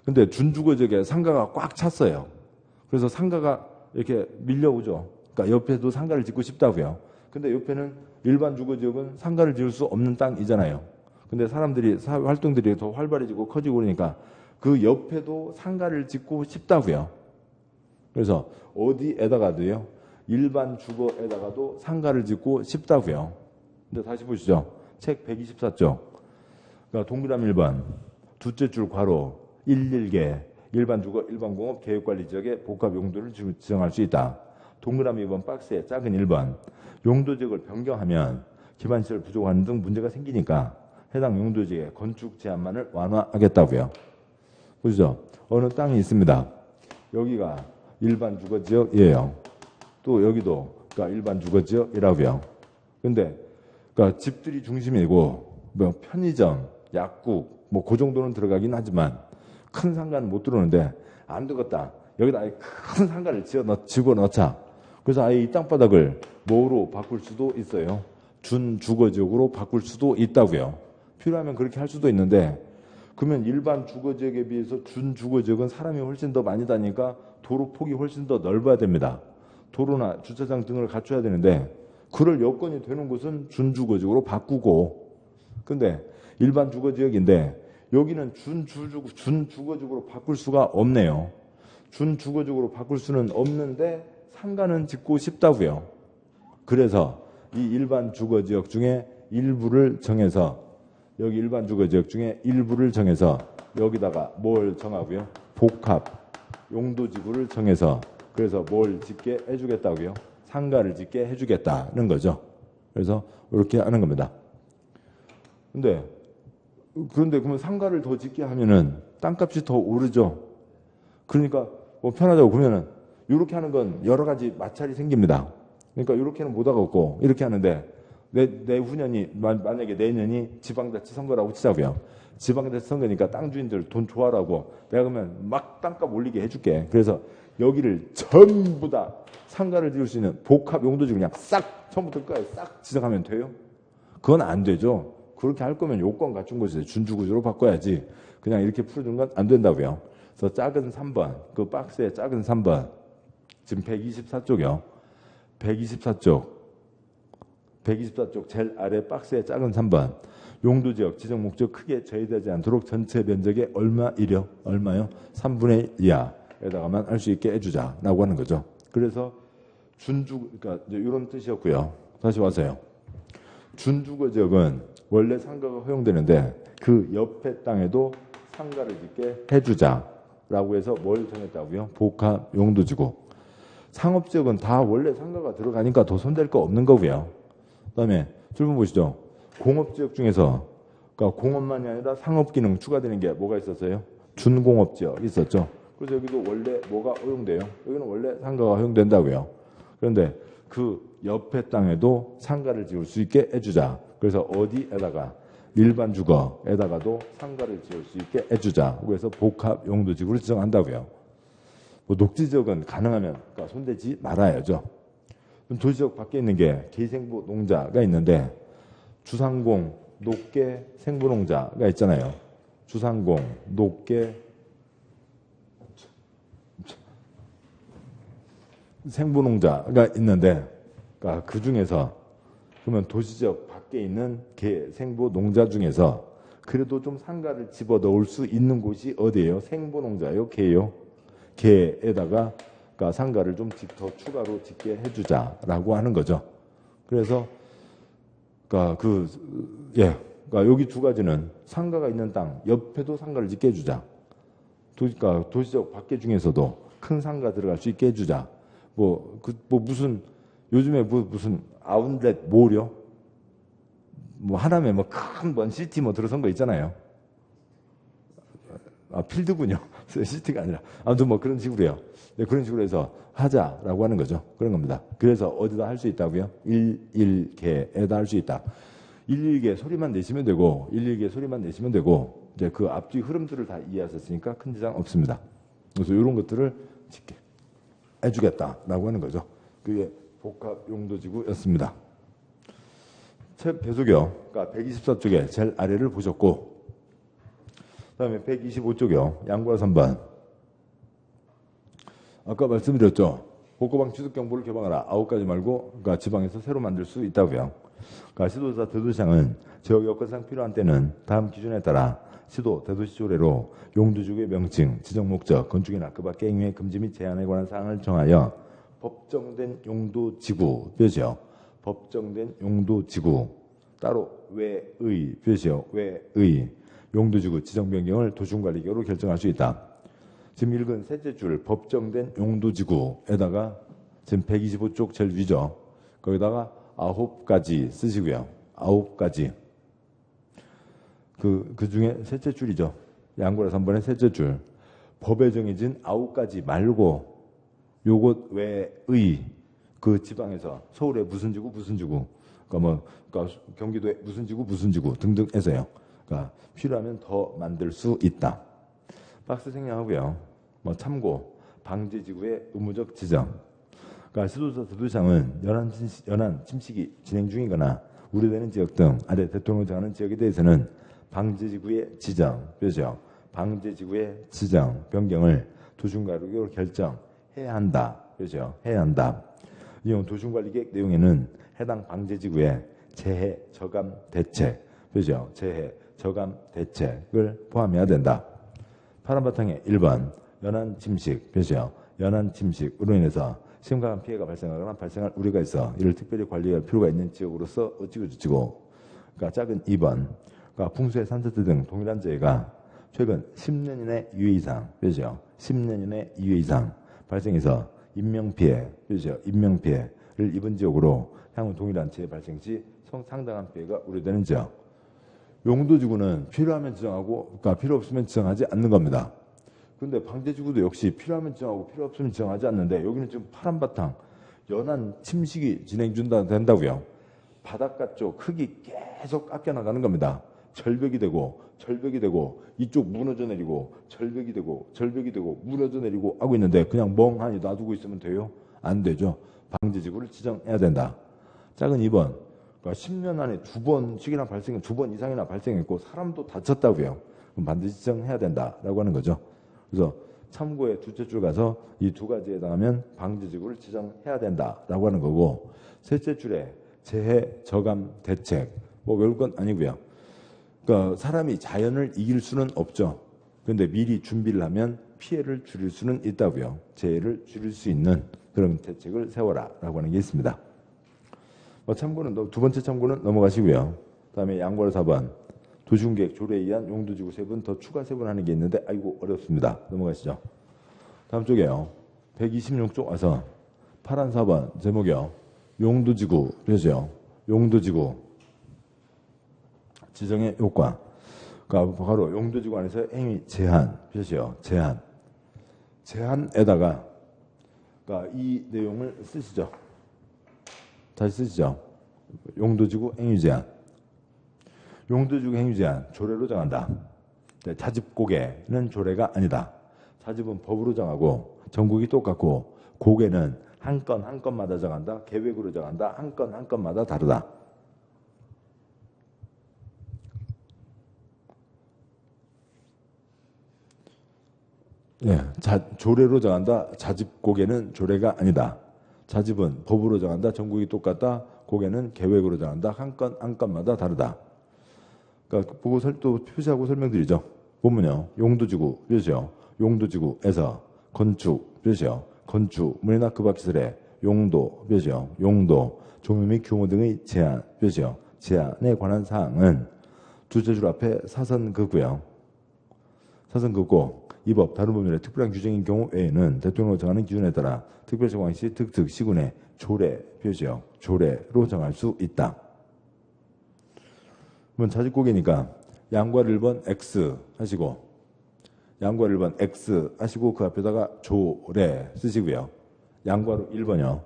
근데 준주거지역에 상가가 꽉 찼어요. 그래서 상가가 이렇게 밀려오죠. 그러니까 옆에도 상가를 짓고 싶다고요. 근데 옆에는 일반 주거지역은 상가를 지을 수 없는 땅이잖아요. 근데 사람들이 사회 활동들이 더 활발해지고 커지고 그러니까 그 옆에도 상가를 짓고 싶다고요. 그래서 어디에다가도요. 일반 주거에다가도 상가를 짓고 싶다고요. 근데 다시 보시죠. 책 124쪽. 그러니까 동그라미 1번 두째 줄 괄호 11개 일반 주거, 일반 공업, 계획관리 지역의 복합 용도를 지정할 수 있다. 동그라미 2번 박스에 작은 1번 용도지역을 변경하면 기반시설 부족하는 등 문제가 생기니까 해당 용도지역의 건축 제한만을 완화하겠다고요. 보시죠. 어느 땅이 있습니다. 여기가 일반 주거지역이에요. 또 여기도 그러니까 일반 주거지역이라고요. 근데 그러니까 집들이 중심이고 뭐 편의점, 약국 뭐 그 정도는 들어가긴 하지만 큰 상가는 못 들어오는데 안 되겠다. 여기다 아예 큰 상가를 집어 넣자. 그래서 아예 이 땅바닥을 뭐로 바꿀 수도 있어요. 준주거지역으로 바꿀 수도 있다고요. 필요하면 그렇게 할 수도 있는데 그러면 일반 주거지역에 비해서 준주거지역은 사람이 훨씬 더 많이 다니니까 도로 폭이 훨씬 더 넓어야 됩니다. 도로나 주차장 등을 갖춰야 되는데 그럴 여건이 되는 곳은 준주거지역으로 바꾸고 근데 일반 주거지역인데 여기는 준주거지역으로 바꿀 수가 없네요. 준주거지역으로 바꿀 수는 없는데 상가는 짓고 싶다고요. 그래서 이 일반 주거지역 중에 일부를 정해서 여기 일반 주거지역 중에 일부를 정해서 여기다가 뭘 정하고요? 복합 용도지구를 정해서 그래서 뭘 짓게 해주겠다고요? 상가를 짓게 해주겠다는 거죠. 그래서 이렇게 하는 겁니다. 근데 그런데 그러면 상가를 더 짓게 하면은 땅값이 더 오르죠. 그러니까 뭐 편하다고 그러면은 이렇게 하는 건 여러 가지 마찰이 생깁니다. 그러니까 이렇게는 못 하겠고 이렇게 하는데 내후년이 만약에 내년이 지방자치 선거라고 치자고요. 지방자치 선거니까 땅 주인들 돈 좋아라고 내가 그러면 막 땅값 올리게 해줄게. 그래서 여기를 전부 다 상가를 지을 수 있는 복합 용도지 그냥 싹 처음부터 끝까지 싹 지정하면 돼요? 그건 안 되죠. 그렇게 할 거면 요건 갖춘 것이 준주구조로 바꿔야지. 그냥 이렇게 풀어주는 건 안 된다고요. 그래서 작은 3번, 그 박스의 작은 3번, 지금 124쪽이요. 124쪽 제일 아래 박스의 작은 3번. 용도지역 지정 목적 크게 저해되지 않도록 전체 면적의 얼마요? 3분의 2 이하에다가만 할 수 있게 해주자라고 하는 거죠. 그래서 그러니까 이런 뜻이었고요. 다시 와서요. 준주거 지역은 원래 상가가 허용되는데 그 옆에 땅에도 상가를 짓게 해주자라고 해서 뭘 정했다고요? 복합 용도지구. 상업지역은 다 원래 상가가 들어가니까 더 손댈 거 없는 거고요. 그다음에 질문 보시죠. 공업지역 중에서 그러니까 공업만이 아니라 상업기능 추가되는 게 뭐가 있었어요? 준공업지역 있었죠. 그래서 여기도 원래 뭐가 허용돼요? 여기는 원래 상가가 허용된다고요. 그런데 그 옆에 땅에도 상가를 지을 수 있게 해주자. 그래서 어디에다가 일반 주거에다가도 상가를 지을 수 있게 해주자. 그래서 복합 용도지구를 지정한다고요. 뭐 녹지지역은 가능하면 그러니까 손대지 말아야죠. 도시지역 밖에 있는 게 계생부 농자가 있는데 주상공, 녹계, 생부농자가 있잖아요. 주상공, 녹계, 생부농자가 있는데 그러니까 그 중에서 그러면 도시지역 밖에 있는 생부농자 중에서 그래도 좀 상가를 집어넣을 수 있는 곳이 어디예요? 생부농자요? 개요? 개에다가 그러니까 상가를 좀 더 추가로 짓게 해주자라고 하는 거죠. 그래서 그러니까 그러니까 여기 두 가지는 상가가 있는 땅 옆에도 상가를 짓게 해주자. 그러니까 도시적 밖에 중에서도 큰 상가 들어갈 수 있게 해주자. 무슨 요즘에 무슨 아웃렛 몰이요? 뭐 하남에 뭐 큰 먼 시티 뭐 들어선 거 있잖아요. 아 필드군요. 시티가 아니라 아무튼 뭐 그런 식으로요. 네, 그런 식으로 해서 하자라고 하는 거죠. 그런 겁니다. 그래서 어디다 할 수 있다고요? 11개에다 할 수 있다. 11개 소리만 내시면 되고 11개 소리만 내시면 되고 이제 그 앞뒤 흐름들을 다 이해하셨으니까 큰 지장 없습니다. 그래서 이런 것들을 짓게 해주겠다라고 하는 거죠. 그게 복합용도지구였습니다. 책 계속이요. 그러니까 124쪽에 제일 아래를 보셨고 그다음에 125쪽이요. 양과 3번. 아까 말씀드렸죠. 복고방 취득경보를 개방하라. 9가지 말고 그러니까 지방에서 새로 만들 수 있다고요. 그러니까 시도자 대도시장은 지역 여건상 필요한 때는 다음 기준에 따라 시도 대도시 조례로 용도지구의 명칭, 지정 목적, 건축이나 그 밖의 행위의 금지 및 제한에 관한 사항을 정하여 법정된 용도지구 표시요. 법정된 용도지구 따로 외의 표시요. 외의 용도지구 지정 변경을 도시군관리계획으로 결정할 수 있다. 지금 읽은 셋째 줄 법정된 용도지구에다가 지금 125쪽 제일 위죠. 거기다가 9가지 쓰시고요. 9가지. 그 중에 셋째 줄이죠. 양구라 3번의 셋째 줄. 법에 정해진 9가지 말고 요것 외의 그 지방에서 서울의 무슨 지구 그러니까 경기도의 무슨 지구 등등 해서요. 그러니까 필요하면 더 만들 수 있다. 박스 생략하고요. 참고 방제지구의 의무적 지정. 그러니까 시도자 대도시장은 연안 침식이 진행 중이거나 우려되는 지역 등 아래 대통령 정하는 지역에 대해서는 방제지구의 지정, 표시요. 방제지구의 지정, 변경을 도시군관리계획으로 결정해야 한다. 표시요. 해야 한다. 이용 도시군관리계획 내용에는 해당 방제지구의 재해 저감 대책, 표시요. 재해 저감 대책을 포함해야 된다. 파란 바탕에 1번 연안 침식, 표시요. 연안 침식으로 인해서 심각한 피해가 발생하거나 발생할 우려가 있어 이를 특별히 관리할 필요가 있는 지역으로서 어찌고저찌고. 그러니까 작은 2번. 그러니까 풍수의 산사태 등 동일한 재해가 최근 10년 이내 2회 이상, 표시요. 10년 이내 2회 이상 발생해서 인명피해, 표시요. 인명피해를 입은 지역으로 향후 동일한 재해 발생 시 상당한 피해가 우려되는 지역. 용도지구는 필요하면 지정하고, 그러니까 필요 없으면 지정하지 않는 겁니다. 근데 방제지구도 역시 필요하면 지정하고 필요 없으면 지정하지 않는데 여기는 지금 파란 바탕, 연한 침식이 된다고요. 바닷가 쪽 흙이 계속 깎여 나가는 겁니다. 절벽이 되고 이쪽 무너져 내리고 절벽이 되고 무너져 내리고 하고 있는데 그냥 멍하니 놔두고 있으면 돼요? 안 되죠. 방제지구를 지정해야 된다. 작은 2번. 그러니까 10년 안에 2번 이상이나 발생했고 사람도 다쳤다고요. 그럼 반드시 지정해야 된다라고 하는 거죠. 그래서 참고에 둘째 줄 가서 이 두 가지에 해당하면 방제지구를 지정해야 된다라고 하는 거고, 셋째 줄에 재해, 저감, 대책 뭐 외울 건 아니고요. 그러니까 사람이 자연을 이길 수는 없죠. 그런데 미리 준비를 하면 피해를 줄일 수는 있다고요. 재해를 줄일 수 있는 그런 대책을 세워라라고 하는 게 있습니다. 참고는 두 번째 참고는 넘어가시고요. 그다음에 양보할 4번. 도시군계획 조례에 의한 용도지구 세분 더 추가 세분하는 게 있는데 아이고 어렵습니다. 넘어가시죠. 다음 쪽에요. 126쪽 와서 파란 4번 제목이요. 용도지구 그러죠. 용도지구 지정의 효과. 그러니까 바로 용도지구 안에서 행위 제한 표시요. 제한에다가 그러니까 이 내용을 쓰시죠. 다시 쓰시죠. 용도지구 행위 제한. 용도지구 행위 제한 조례로 정한다. 자집고개는 조례가 아니다. 자집은 법으로 정하고 전국이 똑같고 고개는 한 건 한 건마다 정한다. 계획으로 정한다. 한 건 한 건마다 다르다. 네, 조례로 정한다. 자집고개는 조례가 아니다. 자집은 법으로 정한다. 전국이 똑같다. 고개는 계획으로 정한다. 한 건 한 건마다 다르다. 그러니까 보고 또 표시하고 설명드리죠. 보면요. 용도지구 표시요. 용도지구에서 건축 표시요. 건축 물이나 그 밖시설의 용도 표시요. 용도 종류 및 규모 등의 제한 표시요. 제한에 관한 사항은 둘째 줄 앞에 사선그고요. 사선그고 이 법 다른 법률의 특별한 규정인 경우 외에는 대통령으로 정하는 기준에 따라 특별 정황 시 득특 시군의 조례 표시요. 조례로 정할 수 있다. 그러면 자집고개니까 양괄 1번 X 하시고 양괄 1번 X 하시고 그 앞에다가 조례 쓰시고요. 양괄호 1번이요.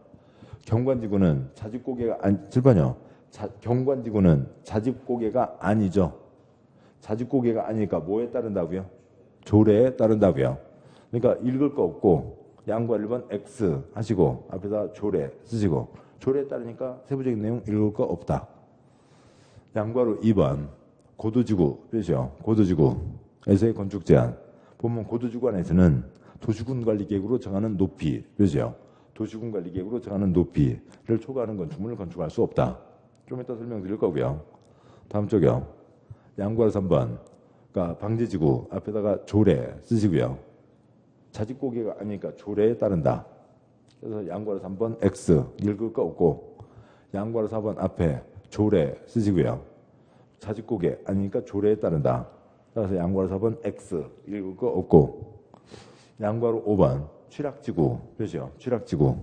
경관지구는 자집고개가 7번이요. 경관지구는 자집고개가 아니죠. 자집고개가 아니니까 뭐에 따른다고요? 조례에 따른다고요. 그러니까 읽을 거 없고 양괄 1번 X 하시고 앞에다 조례 쓰시고 조례에 따르니까 세부적인 내용 읽을 거 없다. 양괄호 2번 고도지구 표시요. 고도지구에서의 건축 제한. 보면 고도지구 안에서는 도시군관리계획으로 정하는 높이 표시요. 도시군관리계획으로 정하는 높이를 초과하는 건축물을 건축할 수 없다. 좀 이따 설명드릴 거고요. 다음 쪽이요. 양괄호 3번. 그러니까 방제지구 앞에다가 조례 쓰시고요. 자집고개가 아니니까 조례에 따른다. 그래서 양괄호 3번 X 읽을 거 없고 양괄호 4번 앞에 조례 쓰시고요. 자집고개 아니니까 조례에 따른다. 따라서 양괄호 4번 X 읽을 거 없고 양괄호 5번 취락지구 표시요. 취락지구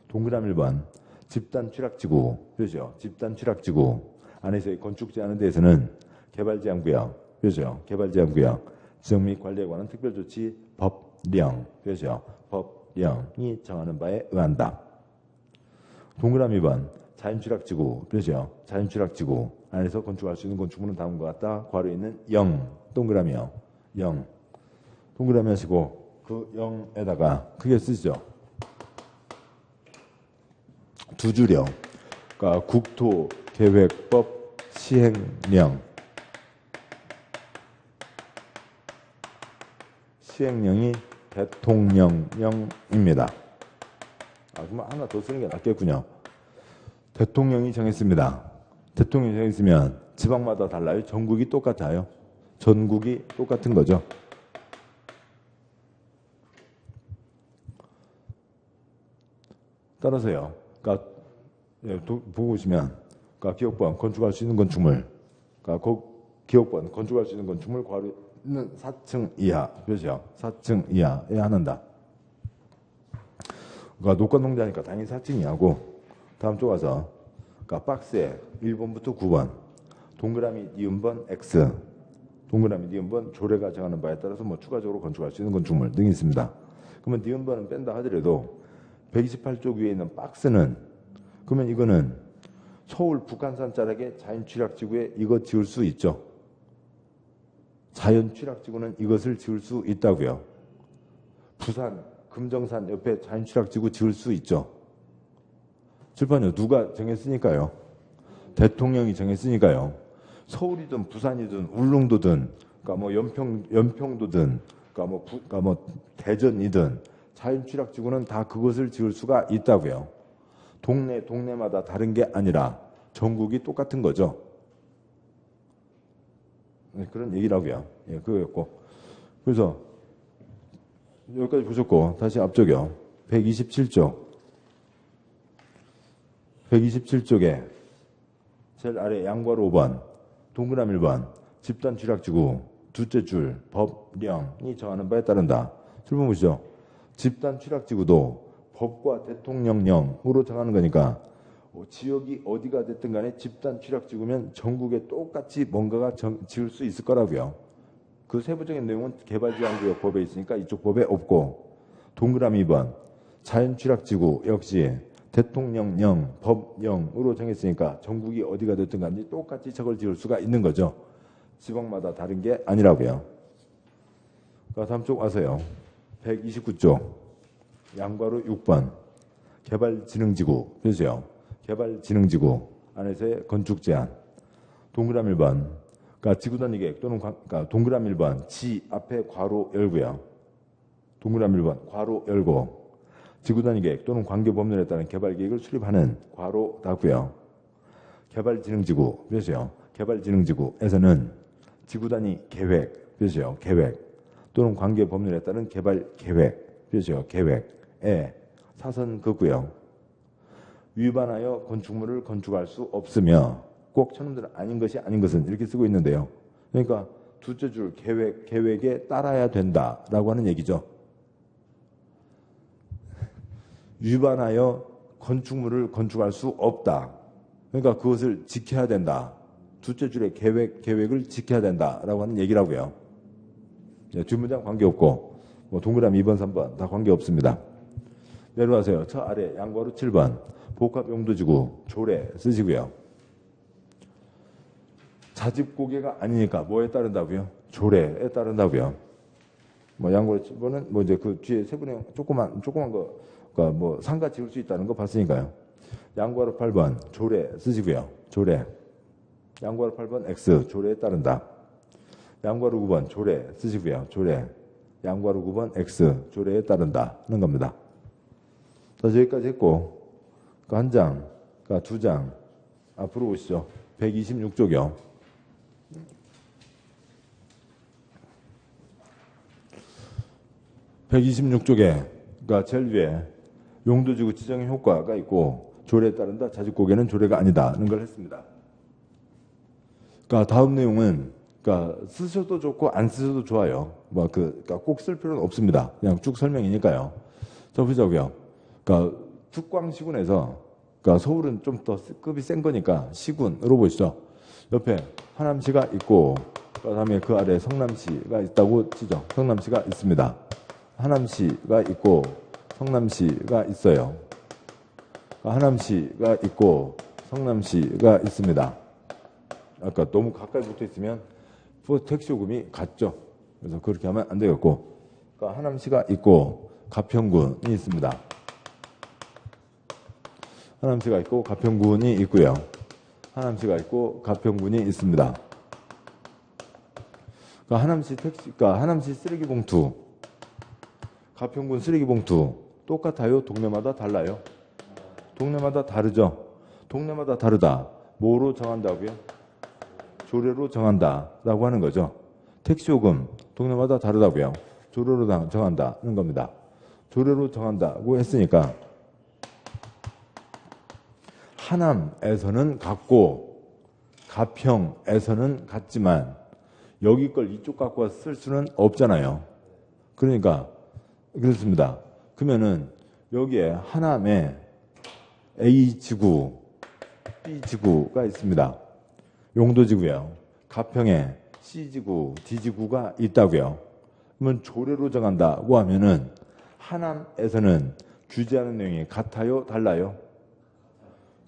동그라미 1번 집단 취락지구 표시요. 집단 취락지구 안에서의 건축 제한에 대해서는 개발제한구역 표시요. 개발제한구역 지정 및 관리에 관한 특별조치 법령 표시요. 법령이 정하는 바에 의한다. 동그라미 2번 자연취락지구 표시요. 자연취락지구 안에서 건축할 수 있는 건축물은 다음과 같다. 괄호에 있는 0 동그라미요. 0 동그라미 하시고 그 0에다가 크게 쓰시죠. 두 줄이요. 그러니까 국토계획법 시행령 시행령이 대통령령입니다. 그러면 하나 더 쓰는 게 낫겠군요. 대통령이 정했습니다. 대통령이 정했으면 지방마다 달라요? 전국이 똑같아요? 전국이 똑같은 거죠. 따라서요. 그러니까 보고 보시면 그러니까 기억번 건축할 수 있는 건축물 그러니까 기억번 건축할 수 있는 건축물 괄호는 4층 이하 표시요. 4층 이하에 한한다. 그러니까 녹건농자니까 당연히 4층 이하고 다음 쪽 와서 그러니까 박스에 1번부터 9번 동그라미 니은번 X, 동그라미 니은번 조례가 정하는 바에 따라서 뭐 추가적으로 건축할 수 있는 건축물 등이 있습니다. 그러면 니은번은 뺀다 하더라도 128쪽 위에 있는 박스는 그러면 이거는 서울 북한산 자락의 자연취락지구에 이거 지을 수 있죠. 자연취락지구는 이것을 지을 수 있다고요. 부산 금정산 옆에 자연취락지구 지을 수 있죠. 칠판이요. 누가 정했으니까요. 대통령이 정했으니까요. 서울이든 부산이든 울릉도든 그러니까 뭐 연평도든 그러니까 뭐 대전이든 자연취락지구는 다 그것을 지을 수가 있다고요. 동네마다 다른 게 아니라 전국이 똑같은 거죠. 네, 그런 얘기라고요. 예, 그거였고. 그래서 여기까지 보셨고 다시 앞쪽이요. 127쪽에 제일 아래 양괄호 5번 동그라미 1번 집단 취락지구 둘째 줄 법령이 정하는 바에 따른다. 출범 보시죠. 집단 취락지구도 법과 대통령령으로 정하는 거니까 지역이 어디가 됐든 간에 집단 취락지구면 전국에 똑같이 뭔가가 지을 수 있을 거라고요. 그 세부적인 내용은 개발지향구역 법에 있으니까 이쪽 법에 없고 동그라미 2번 자연취락지구 역시 대통령령, 법령으로 정했으니까 전국이 어디가 됐든 간에 똑같이 저걸 지을 수가 있는 거죠. 지방마다 다른 게 아니라고요. 다음 쪽 와서요. 129쪽 양괄호 6번 개발진흥지구 보세요. 개발진흥지구 안에서의 건축 제한 동그라미 1번 그러니까 지구단위 계획 또는 그러니까 동그라미 1번 지 앞에 괄호 열고요. 동그라미 1번 괄호 열고 지구단위 계획 또는 관계 법률에 따른 개발 계획을 수립하는 괄호 닫고요. 개발진흥지구 보세요. 개발진흥지구에서는 지구단위 계획 보세요. 계획 또는 관계 법률에 따른 개발 계획 보세요. 계획에 사선 긋고요. 위반하여 건축물을 건축할 수 없으며 꼭 저놈들은 아닌 것이 아닌 것은 이렇게 쓰고 있는데요. 그러니까 둘째 줄 계획에 따라야 된다라고 하는 얘기죠. 위반하여 건축물을 건축할 수 없다. 그러니까 그것을 지켜야 된다. 둘째 줄의 계획을 지켜야 된다라고 하는 얘기라고요. 뒷문장 관계없고 뭐 동그라미 2번, 3번 다 관계없습니다. 내려와서요. 저 아래 양괄호 7번 복합용도지구 조례 쓰시고요. 자집고개가 아니니까 뭐에 따른다고요? 조례에 따른다고요. 뭐 양괄호 7번은 뭐 이제 그 뒤에 세분의 조그만 거 그러니까 뭐 상가 지을 수 있다는 거 봤으니까요. 양괄호 8번 조례 쓰시고요. 조례. 양괄호 8번 X 조례에 따른다. 양괄호 9번 조례 쓰시고요. 조례. 양괄호 9번 X 조례에 따른다는 겁니다. 그래서 여기까지 했고 한 장, 두 장 앞으로 오시죠. 126쪽이요. 126쪽에 그러니까 제일 위에 용도지구 지정의 효과가 있고 조례에 따른다. 자집고개는 조례가 아니다는 걸 했습니다. 그러니까 다음 내용은 그러니까 쓰셔도 좋고 안 쓰셔도 좋아요. 뭐 그러니까 꼭 쓸 필요는 없습니다. 그냥 쭉 설명이니까요. 자 보자고요. 그러니까 특광시군에서 그러니까 서울은 좀 더 급이 센 거니까 시군으로 보시죠. 옆에 하남시가 있고 그다음에 그 아래 성남시가 있다고 치죠. 성남시가 있습니다. 하남시가 있고 성남시가 있어요. 하남시가 있고 성남시가 있습니다. 아까 너무 가까이 붙어 있으면 택시요금이 같죠. 그래서 그렇게 하면 안 되겠고 그러니까 하남시가 있고 가평군이 있습니다. 하남시가 있고 가평군이 있고요. 하남시가 있고 가평군이 있습니다. 그러니까 하남시 쓰레기 봉투, 가평군 쓰레기 봉투 똑같아요? 동네마다 달라요? 동네마다 다르죠? 동네마다 다르다. 뭐로 정한다고요? 조례로 정한다라고 하는 거죠. 택시요금 동네마다 다르다고요. 조례로 정한다는 겁니다. 조례로 정한다고 했으니까 하남에서는 같고 가평에서는 같지만 여기 걸 이쪽 갖고 와서 쓸 수는 없잖아요. 그러니까 그렇습니다. 그러면은 여기에 하남에 A지구, B지구가 있습니다. 용도지구예요. 가평에 C지구, D지구가 있다고요. 그러면 조례로 정한다고 하면은 하남에서는 규제하는 내용이 같아요? 달라요?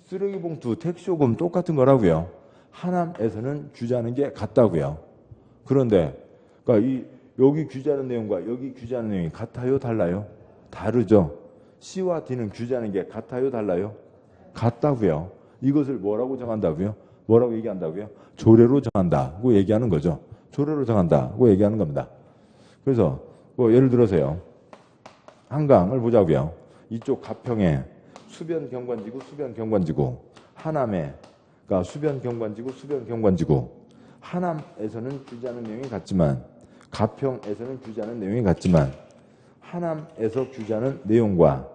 쓰레기봉투, 택시요금 똑같은 거라고요. 하남에서는 규제하는 게 같다고요. 그런데 그러니까 여기 규제하는 내용과 여기 규제하는 내용이 같아요? 달라요? 다르죠. C와 D는 규제하는 게 같아요? 달라요? 같다고요. 이것을 뭐라고 정한다고요? 뭐라고 얘기한다고요? 조례로 정한다고 얘기하는 거죠. 조례로 정한다고 얘기하는 겁니다. 그래서 뭐 예를 들어서요. 한강을 보자고요. 이쪽 가평에 수변경관지구, 수변경관지구, 하남에 그러니까 수변경관지구, 수변경관지구. 하남에서는 규제하는 내용이 같지만 가평에서는 규제하는 내용이 같지만 하남에서 규제하는 내용과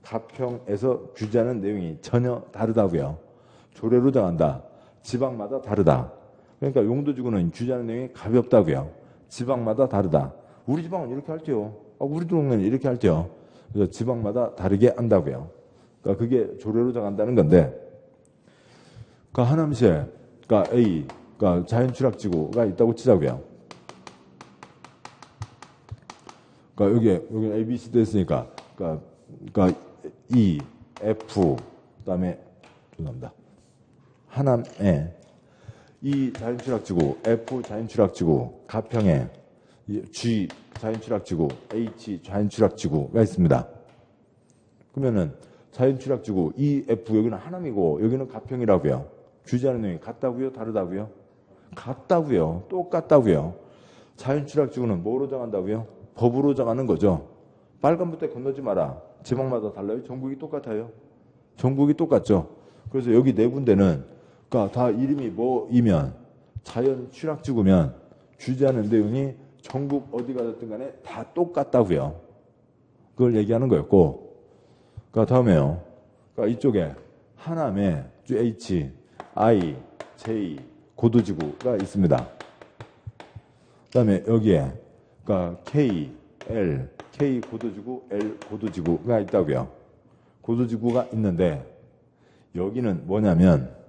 가평에서 규제하는 내용이 전혀 다르다고요. 조례로 정한다. 지방마다 다르다. 그러니까 용도지구는 규제하는 내용이 가볍다고요. 지방마다 다르다. 우리 지방은 이렇게 할게요. 우리 동네는 이렇게 할게요. 그래서 지방마다 다르게 한다고요. 그러니까 그게 조례로 정한다는 건데, 그러니까 하남시에 그러니까 A, 그러니까 자연취락지구가 있다고 치자고요. 그러니까 여기 A, B, C도 했으니까, 그러니까 E, F, 그다음에 죄송합니다. 하남에 E 자연취락지구, F 자연취락지구, 가평에 G 자연취락지구, H 자연취락지구가 있습니다. 그러면은 자연취락지구 E, F 여기는 하남이고 여기는 가평이라고요. 규제하는 내용이 같다고요? 다르다고요? 같다고요. 똑같다고요. 자연취락지구는 뭐로 정한다고요? 법으로 정하는 거죠. 빨간불 때 건너지 마라. 지방마다 달라요? 전국이 똑같아요? 전국이 똑같죠. 그래서 여기 네 군데는 그러니까 다 이름이 뭐이면 자연취락지구면 규제하는 내용이 전국 어디가 됐든 간에 다 똑같다고요. 그걸 얘기하는 거였고, 그러니까 다음에요. 그러니까 이쪽에 하남에 H, I, J 고도지구가 있습니다. 그다음에 여기에 그러니까 K, L, K 고도지구, L 고도지구가 있다고요. 고도지구가 있는데 여기는 뭐냐면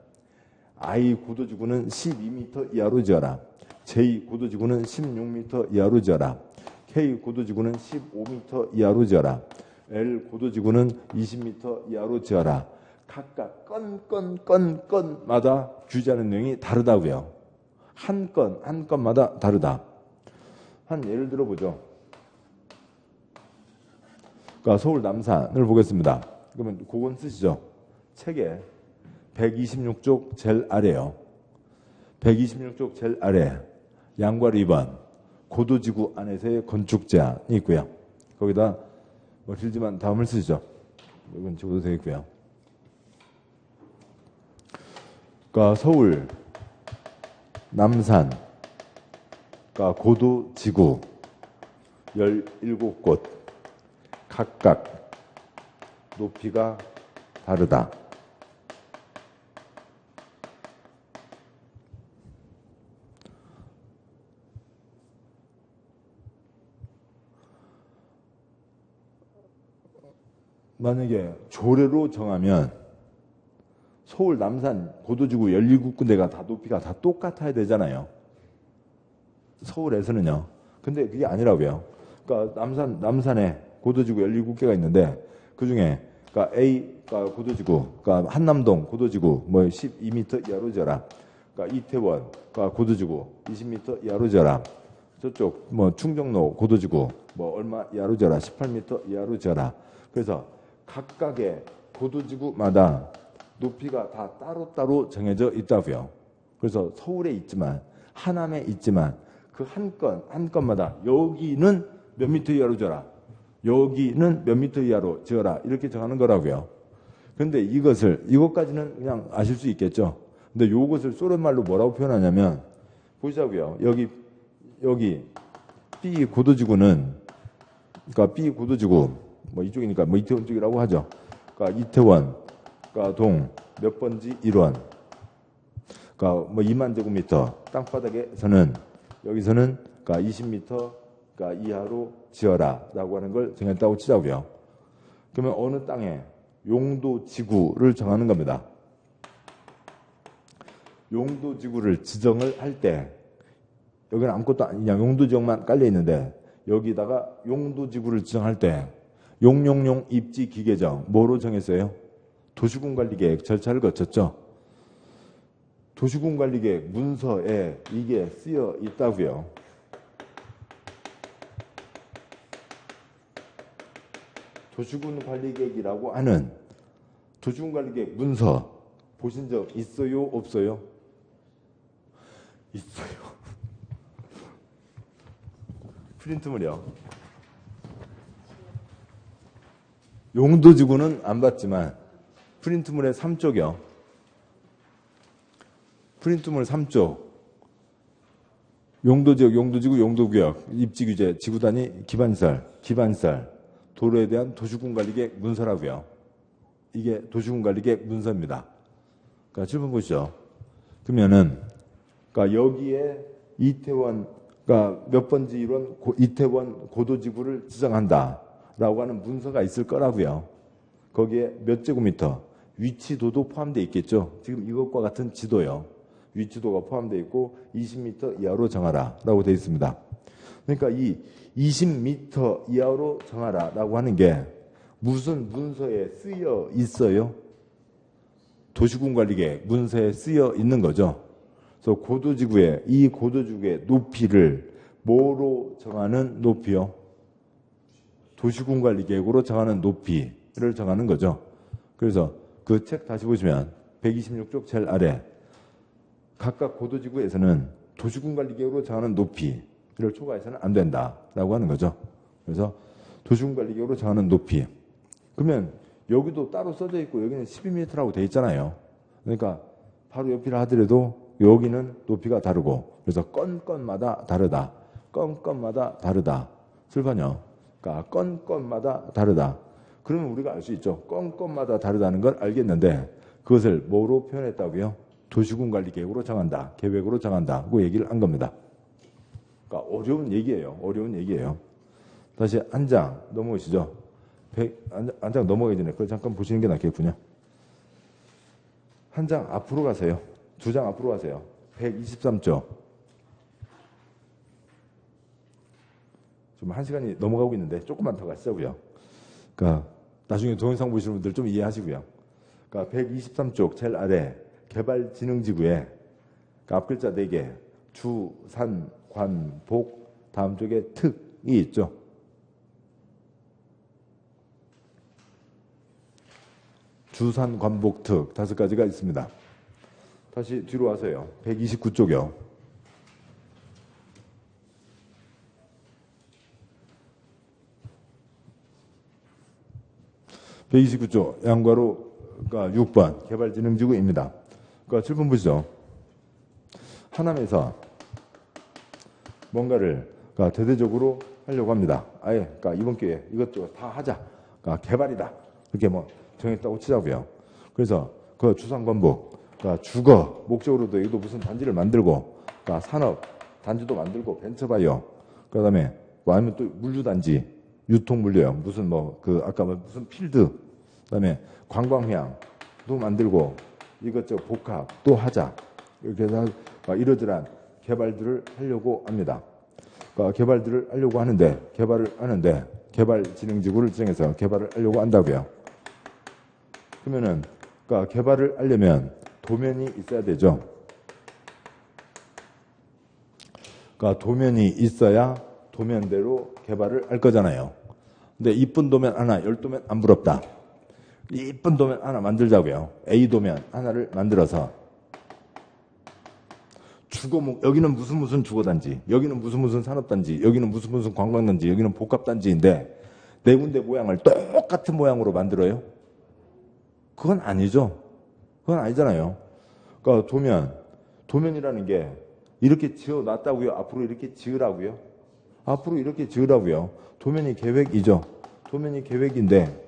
I 고도지구는 12m 이하로 지어라. J 고도지구는 16m 이하로 지어라. K 고도지구는 15m 이하로 지어라. L 고도지구는 20m 이하로 지어라. 각각 건마다 규제하는 내용이 다르다고요. 한 건마다 다르다. 한 예를 들어보죠. 그러니까 서울 남산을 보겠습니다. 그러면 그건 쓰시죠. 책에 126쪽 제일 아래요. 126쪽 제일 아래 양괄 2번 고도지구 안에서의 건축 제한이 있고요. 거기다 뭐 길지만 다음을 쓰시죠. 이건 적어도 되겠고요. 그러니까 서울 남산 그러니까 고도지구 17곳 각각 높이가 다르다. 만약에 조례로 정하면 서울 남산 고도지구 17군데가 다 높이가 다 똑같아야 되잖아요. 서울에서는요. 근데 그게 아니라고요. 그러니까 남산에 고도지구 17개가 있는데 그중에 그러니까 A가 고도지구, 그러니까 한남동 고도지구 뭐 12m 이하로 지어라. 그러니까 이태원가 고도지구 20m 이하로 지어라. 저쪽 뭐 충정로 고도지구 뭐 얼마 이하로 지어라. 18m 이하로 지어라. 그래서 각각의 고도지구마다 높이가 다 따로따로 정해져 있다고요. 그래서 서울에 있지만 하남에 있지만 그 한 건마다 여기는 몇 미터 이하로 지어라. 여기는 몇 미터 이하로 지어라. 이렇게 정하는 거라고요. 그런데 이것까지는 그냥 아실 수 있겠죠. 근데 이것을 소련말로 뭐라고 표현하냐면 보시자고요. 여기 B 고도지구는 그러니까 B 고도지구 뭐 이쪽이니까 뭐 이태원 쪽이라고 하죠. 그러니까 이태원 그러니까 동 몇 번지 1원 그러니까 뭐 2만 제곱미터 땅바닥에서는 여기서는 그러니까 20m 그러니까 이하로 지어라라고 하는 걸 정했다고 치자고요. 그러면 어느 땅에 용도 지구를 정하는 겁니다. 용도지구를 지정을 할 때 여기는 아무것도 아니냐 용도지역만 깔려 있는데 여기다가 용도지구를 지정할 때 용용용 입지 기계정 뭐로 정했어요? 도시군관리계획 절차를 거쳤죠. 도시군관리계획 문서에 이게 쓰여 있다고요. 도시군관리계획이라고 하는 도시군관리계획 문서 보신 적 있어요? 없어요? 있어요. 프린트물이요. 용도지구는 안 봤지만 프린트물의 3쪽이요. 프린트물 3쪽. 용도지역, 용도지구, 용도구역, 입지규제, 지구단위, 기반시설, 도로에 대한 도시군관리계획 문서라고요. 이게 도시군관리계획 문서입니다. 그러니까 7번 보시죠. 그러면은 그러니까 여기에 이태원 그러니까 몇 번지 일원 이태원 고도지구를 지정한다라고 하는 문서가 있을 거라고요. 거기에 몇 제곱미터 위치도도 포함되어 있겠죠. 지금 이것과 같은 지도요. 위치도가 포함되어 있고 20m 이하로 정하라라고 되어 있습니다. 그러니까 이 20m 이하로 정하라라고 하는 게 무슨 문서에 쓰여 있어요? 도시군관리계획 문서에 쓰여 있는 거죠. 그래서 고도지구의 이 고도지구의 높이를 뭐로 정하는 높이요? 도시군관리계획으로 정하는 높이를 정하는 거죠. 그래서 그 책 다시 보시면 126쪽 제일 아래 각각 고도지구에서는 도시군관리계획으로 정하는 높이를 초과해서는 안 된다라고 하는 거죠. 그래서 도시군관리계획으로 정하는 높이. 그러면 여기도 따로 써져 있고 여기는 12m라고 되어 있잖아요. 그러니까 바로 옆이라 하더라도 여기는 높이가 다르고 그래서 건마다 다르다. 건마다 다르다. 슬퍼요. 그러니까 건마다 다르다. 그러면 우리가 알 수 있죠. 건마다 다르다는 걸 알겠는데 그것을 뭐로 표현했다고요? 도시군관리계획으로 정한다. 계획으로 정한다. 그 얘기를 한 겁니다. 그러니까 어려운 얘기예요. 어려운 얘기예요. 다시 한 장 넘어오시죠. 한 장 넘어가기 전에 그걸 잠깐 보시는 게 낫겠군요. 한 장 앞으로 가세요. 두 장 앞으로 가세요. 123쪽. 지금 1시간이 넘어가고 있는데 조금만 더 가시자고요. 그러니까 나중에 동영상 보시는 분들 좀 이해하시고요. 그러니까 123쪽 제일 아래 개발진흥지구에 그러니까 앞글자 4개 주, 산, 관, 복 다음 쪽에 특이 있죠. 주산, 관복, 특 5가지가 있습니다. 다시 뒤로 와서요. 129쪽이요. 129쪽 양괄호가 6번 개발진흥지구입니다. 그러니까 7번 보시죠. 하남에서 뭔가를 그러니까 대대적으로 하려고 합니다. 아예 그러니까 이번 기회에 이것저것 다 하자. 그러니까 개발이다. 이렇게 뭐 정했다고 치자고요. 그래서 그 주상관복 그러니까 주거 목적으로도 여기도 무슨 단지를 만들고 그러니까 산업 단지도 만들고 벤처바이어 그다음에 뭐 아니면 또 물류단지 유통물류요. 무슨 뭐 그 아까 뭐 무슨 필드 그다음에 관광회항도 만들고 이것저것 복합 또 하자. 이렇게 해서 이러저러한 개발들을 하려고 합니다. 그러니까 개발들을 하려고 하는데 개발진흥지구를 지정해서 개발을 하려고 한다고요. 그러면은 그러니까 개발을 하려면 도면이 있어야 되죠. 그러니까 도면이 있어야 도면대로 개발을 할 거잖아요. 근데 이쁜 도면 하나, 10도면 안 부럽다. 이쁜 도면 하나 만들자고요. A 도면 하나를 만들어서 여기는 무슨 주거단지, 여기는 무슨 산업단지, 여기는 무슨 관광단지, 여기는 복합단지인데 네 군데 모양을 똑같은 모양으로 만들어요? 그건 아니죠. 그건 아니잖아요. 그러니까 도면이라는 게 이렇게 지어놨다고요? 앞으로 이렇게 지으라고요? 앞으로 이렇게 지으라고요. 도면이 계획이죠. 도면이 계획인데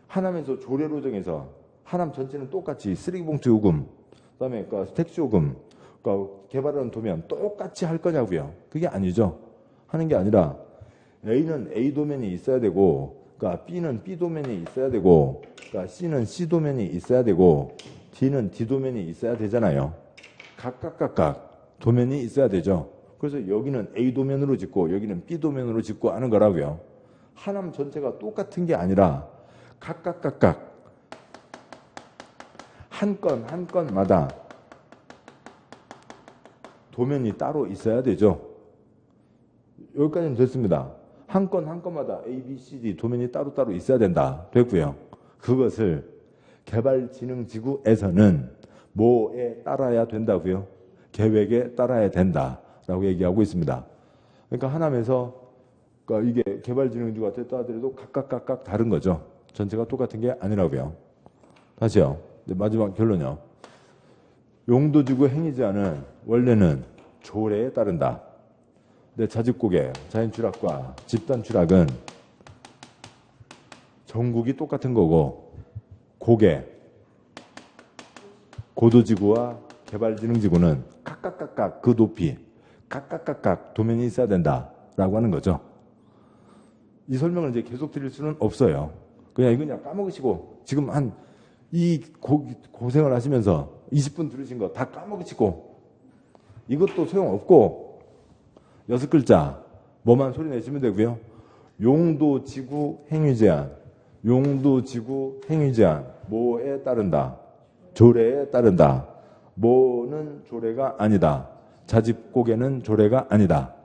하남에서 조례로 정해서 하남 전체는 똑같이 쓰레기봉투 요금, 그다음에 그러니까 택시 요금, 그러니까 개발하는 도면 똑같이 할 거냐고요. 그게 아니죠. 하는 게 아니라 A는 A 도면이 있어야 되고, 그러니까 B는 B 도면이 있어야 되고, 그러니까 C는 C 도면이 있어야 되고, D는 D 도면이 있어야 되잖아요. 각각 도면이 있어야 되죠. 그래서 여기는 A 도면으로 짓고 여기는 B 도면으로 짓고 하는 거라고요. 하남 전체가 똑같은 게 아니라 각각 한 건마다 도면이 따로 있어야 되죠. 여기까지는 됐습니다. 한 건마다 A, B, C, D 도면이 따로 있어야 된다. 됐고요. 그것을 개발진흥지구에서는 뭐에 따라야 된다고요? 계획에 따라야 된다라고 얘기하고 있습니다. 그러니까 하남에서 그러니까 이게 개발진흥지구가 됐다 하더라도 각각 다른 거죠. 전체가 똑같은 게 아니라고요. 다시요. 마지막 결론이요. 용도지구 행위제한은 원래는 조례에 따른다. 근데 자집고개, 자연추락과 집단추락은 전국이 똑같은 거고 고개, 고도지구와 개발진흥지구는 각각 그 높이, 각각 도면이 있어야 된다라고 하는 거죠. 이 설명을 이제 계속 드릴 수는 없어요. 그냥 이건 까먹으시고 지금 이 고생을 하시면서 20분 들으신 거 다 까먹으시고 이것도 소용없고 6글자 뭐만 소리 내시면 되고요. 용도지구 행위제한, 용도지구 행위제한 뭐에 따른다. 조례에 따른다. 뭐는 조례가 아니다. 자집고개는 조례가 아니다.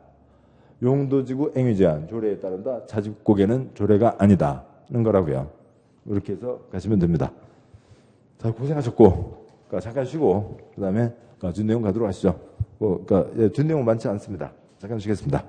용도지구 행위제한 조례에 따른다. 자집고개는 조례가 아니다. 는 거라고요. 이렇게 해서 가시면 됩니다. 자, 고생하셨고 잠깐 쉬고 그 다음에 뒷내용 가도록 하시죠. 뒷내용 많지 않습니다. 잠깐 쉬겠습니다.